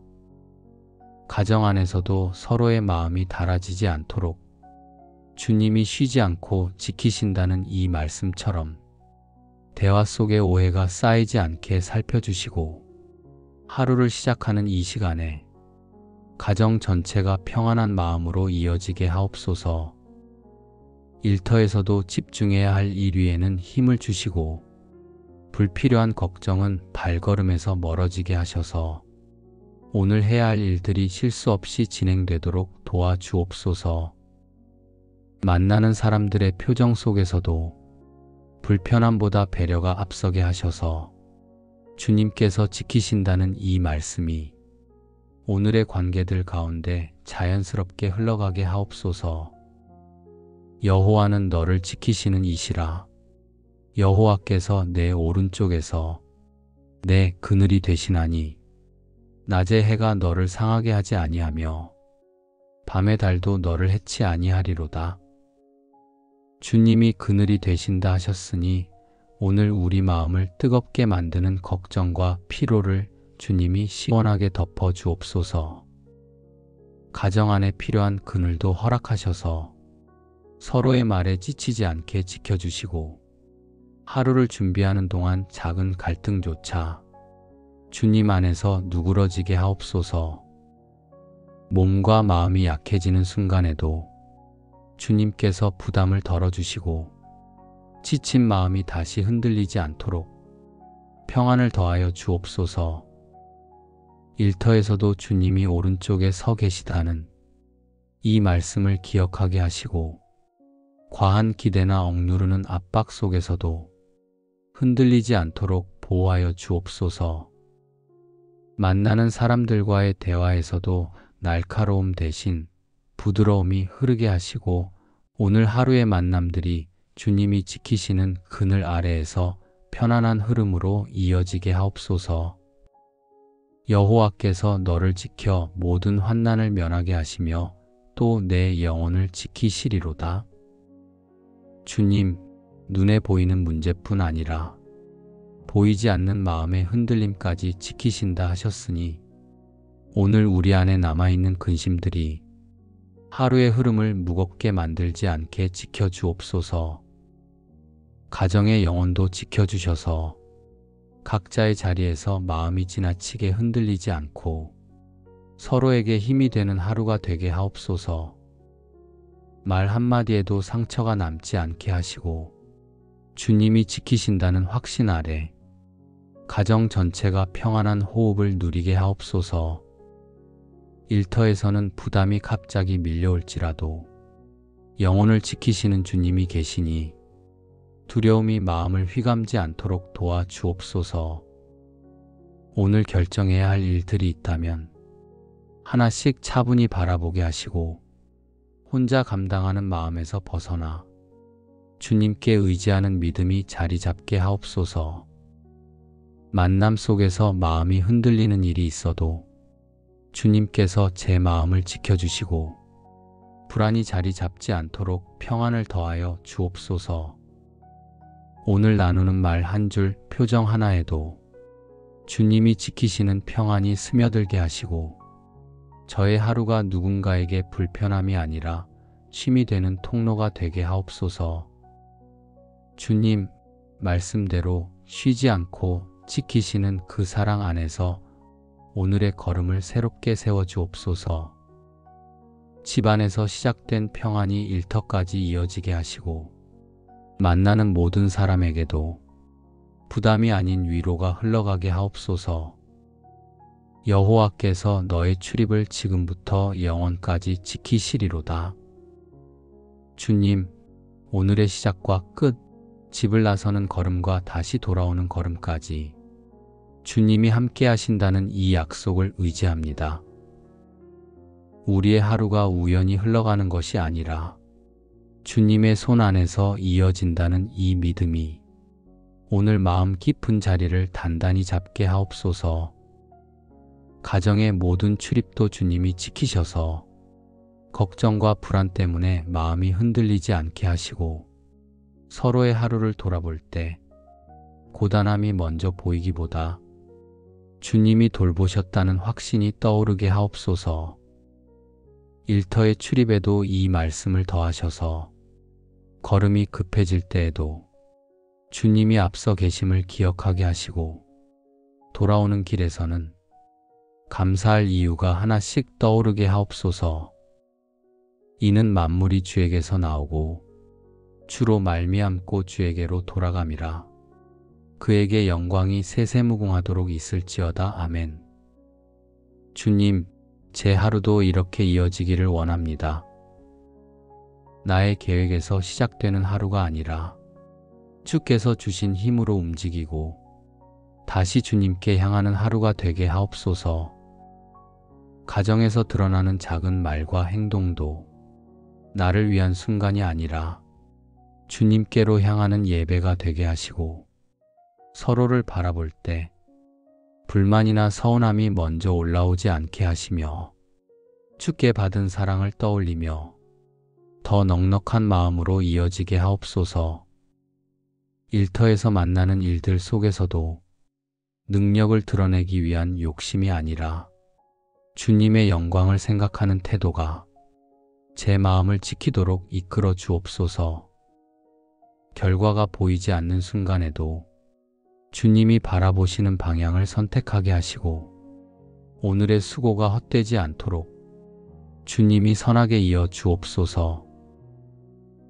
가정 안에서도 서로의 마음이 달아지지 않도록 주님이 쉬지 않고 지키신다는 이 말씀처럼 대화 속에 오해가 쌓이지 않게 살펴주시고 하루를 시작하는 이 시간에 가정 전체가 평안한 마음으로 이어지게 하옵소서. 일터에서도 집중해야 할 일 위에는 힘을 주시고 불필요한 걱정은 발걸음에서 멀어지게 하셔서 오늘 해야 할 일들이 실수 없이 진행되도록 도와주옵소서. 만나는 사람들의 표정 속에서도 불편함보다 배려가 앞서게 하셔서 주님께서 지키신다는 이 말씀이 오늘의 관계들 가운데 자연스럽게 흘러가게 하옵소서. 여호와는 너를 지키시는 이시라. 여호와께서 내 오른쪽에서 내 그늘이 되시나니 낮의 해가 너를 상하게 하지 아니하며 밤의 달도 너를 해치 아니하리로다. 주님이 그늘이 되신다 하셨으니 오늘 우리 마음을 뜨겁게 만드는 걱정과 피로를 주님이 시원하게 덮어 주옵소서. 가정 안에 필요한 그늘도 허락하셔서 서로의 말에 지치지 않게 지켜주시고 하루를 준비하는 동안 작은 갈등조차 주님 안에서 누그러지게 하옵소서. 몸과 마음이 약해지는 순간에도 주님께서 부담을 덜어주시고 지친 마음이 다시 흔들리지 않도록 평안을 더하여 주옵소서. 일터에서도 주님이 오른쪽에 서 계시다는 이 말씀을 기억하게 하시고 과한 기대나 억누르는 압박 속에서도 흔들리지 않도록 보호하여 주옵소서. 만나는 사람들과의 대화에서도 날카로움 대신 부드러움이 흐르게 하시고 오늘 하루의 만남들이 주님이 지키시는 그늘 아래에서 편안한 흐름으로 이어지게 하옵소서. 여호와께서 너를 지켜 모든 환난을 면하게 하시며 또 내 영혼을 지키시리로다. 주님, 눈에 보이는 문제뿐 아니라 보이지 않는 마음의 흔들림까지 지키신다 하셨으니 오늘 우리 안에 남아있는 근심들이 하루의 흐름을 무겁게 만들지 않게 지켜주옵소서. 가정의 영혼도 지켜주셔서 각자의 자리에서 마음이 지나치게 흔들리지 않고 서로에게 힘이 되는 하루가 되게 하옵소서. 말 한마디에도 상처가 남지 않게 하시고 주님이 지키신다는 확신 아래 가정 전체가 평안한 호흡을 누리게 하옵소서. 일터에서는 부담이 갑자기 밀려올지라도 영혼을 지키시는 주님이 계시니 두려움이 마음을 휘감지 않도록 도와주옵소서. 오늘 결정해야 할 일들이 있다면 하나씩 차분히 바라보게 하시고 혼자 감당하는 마음에서 벗어나 주님께 의지하는 믿음이 자리 잡게 하옵소서. 만남 속에서 마음이 흔들리는 일이 있어도 주님께서 제 마음을 지켜주시고 불안이 자리 잡지 않도록 평안을 더하여 주옵소서. 오늘 나누는 말 한 줄, 표정 하나에도 주님이 지키시는 평안이 스며들게 하시고 저의 하루가 누군가에게 불편함이 아니라 쉼이 되는 통로가 되게 하옵소서. 주님, 말씀대로 쉬지 않고 지키시는 그 사랑 안에서 오늘의 걸음을 새롭게 세워주옵소서. 집안에서 시작된 평안이 일터까지 이어지게 하시고 만나는 모든 사람에게도 부담이 아닌 위로가 흘러가게 하옵소서. 여호와께서 너의 출입을 지금부터 영원까지 지키시리로다. 주님, 오늘의 시작과 끝, 집을 나서는 걸음과 다시 돌아오는 걸음까지 주님이 함께 하신다는 이 약속을 의지합니다. 우리의 하루가 우연히 흘러가는 것이 아니라 주님의 손 안에서 이어진다는 이 믿음이 오늘 마음 깊은 자리를 단단히 잡게 하옵소서. 가정의 모든 출입도 주님이 지키셔서 걱정과 불안 때문에 마음이 흔들리지 않게 하시고 서로의 하루를 돌아볼 때 고단함이 먼저 보이기보다 주님이 돌보셨다는 확신이 떠오르게 하옵소서. 일터의 출입에도 이 말씀을 더하셔서 걸음이 급해질 때에도 주님이 앞서 계심을 기억하게 하시고 돌아오는 길에서는 감사할 이유가 하나씩 떠오르게 하옵소서. 이는 만물이 주에게서 나오고 주로 말미암고 주에게로 돌아감이라. 그에게 영광이 세세무궁하도록 있을지어다. 아멘. 주님, 제 하루도 이렇게 이어지기를 원합니다. 나의 계획에서 시작되는 하루가 아니라 주께서 주신 힘으로 움직이고 다시 주님께 향하는 하루가 되게 하옵소서. 가정에서 드러나는 작은 말과 행동도 나를 위한 순간이 아니라 주님께로 향하는 예배가 되게 하시고 서로를 바라볼 때 불만이나 서운함이 먼저 올라오지 않게 하시며 주께 받은 사랑을 떠올리며 더 넉넉한 마음으로 이어지게 하옵소서. 일터에서 만나는 일들 속에서도 능력을 드러내기 위한 욕심이 아니라 주님의 영광을 생각하는 태도가 제 마음을 지키도록 이끌어 주옵소서. 결과가 보이지 않는 순간에도 주님이 바라보시는 방향을 선택하게 하시고 오늘의 수고가 헛되지 않도록 주님이 선하게 이어 주옵소서.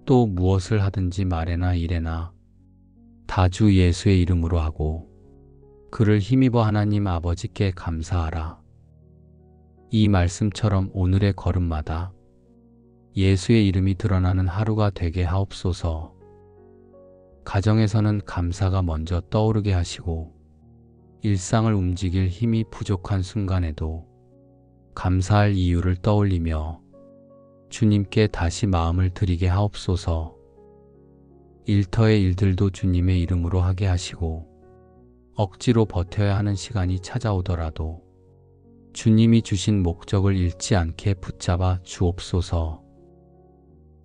또 무엇을 하든지 말에나 일에나 다 주 예수의 이름으로 하고 그를 힘입어 하나님 아버지께 감사하라. 이 말씀처럼 오늘의 걸음마다 예수의 이름이 드러나는 하루가 되게 하옵소서. 가정에서는 감사가 먼저 떠오르게 하시고 일상을 움직일 힘이 부족한 순간에도 감사할 이유를 떠올리며 주님께 다시 마음을 드리게 하옵소서. 일터의 일들도 주님의 이름으로 하게 하시고 억지로 버텨야 하는 시간이 찾아오더라도 주님이 주신 목적을 잃지 않게 붙잡아 주옵소서.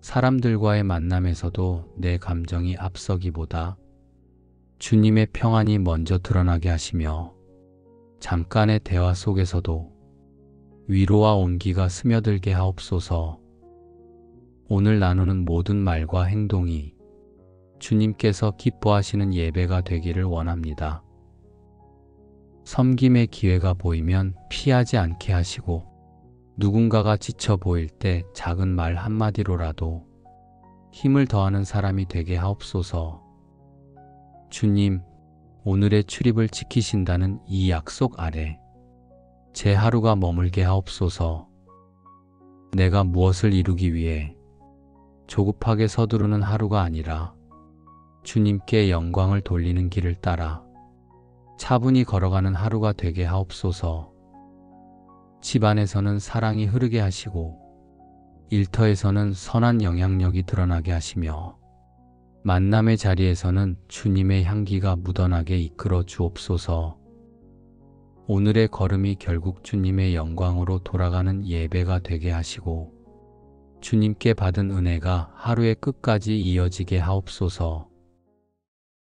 사람들과의 만남에서도 내 감정이 앞서기보다 주님의 평안이 먼저 드러나게 하시며 잠깐의 대화 속에서도 위로와 온기가 스며들게 하옵소서. 오늘 나누는 모든 말과 행동이 주님께서 기뻐하시는 예배가 되기를 원합니다. 섬김의 기회가 보이면 피하지 않게 하시고 누군가가 지쳐 보일 때 작은 말 한마디로라도 힘을 더하는 사람이 되게 하옵소서. 주님, 오늘의 출입을 지키신다는 이 약속 아래 제 하루가 머물게 하옵소서. 내가 무엇을 이루기 위해 조급하게 서두르는 하루가 아니라 주님께 영광을 돌리는 길을 따라 차분히 걸어가는 하루가 되게 하옵소서. 집안에서는 사랑이 흐르게 하시고 일터에서는 선한 영향력이 드러나게 하시며 만남의 자리에서는 주님의 향기가 묻어나게 이끌어 주옵소서. 오늘의 걸음이 결국 주님의 영광으로 돌아가는 예배가 되게 하시고 주님께 받은 은혜가 하루의 끝까지 이어지게 하옵소서.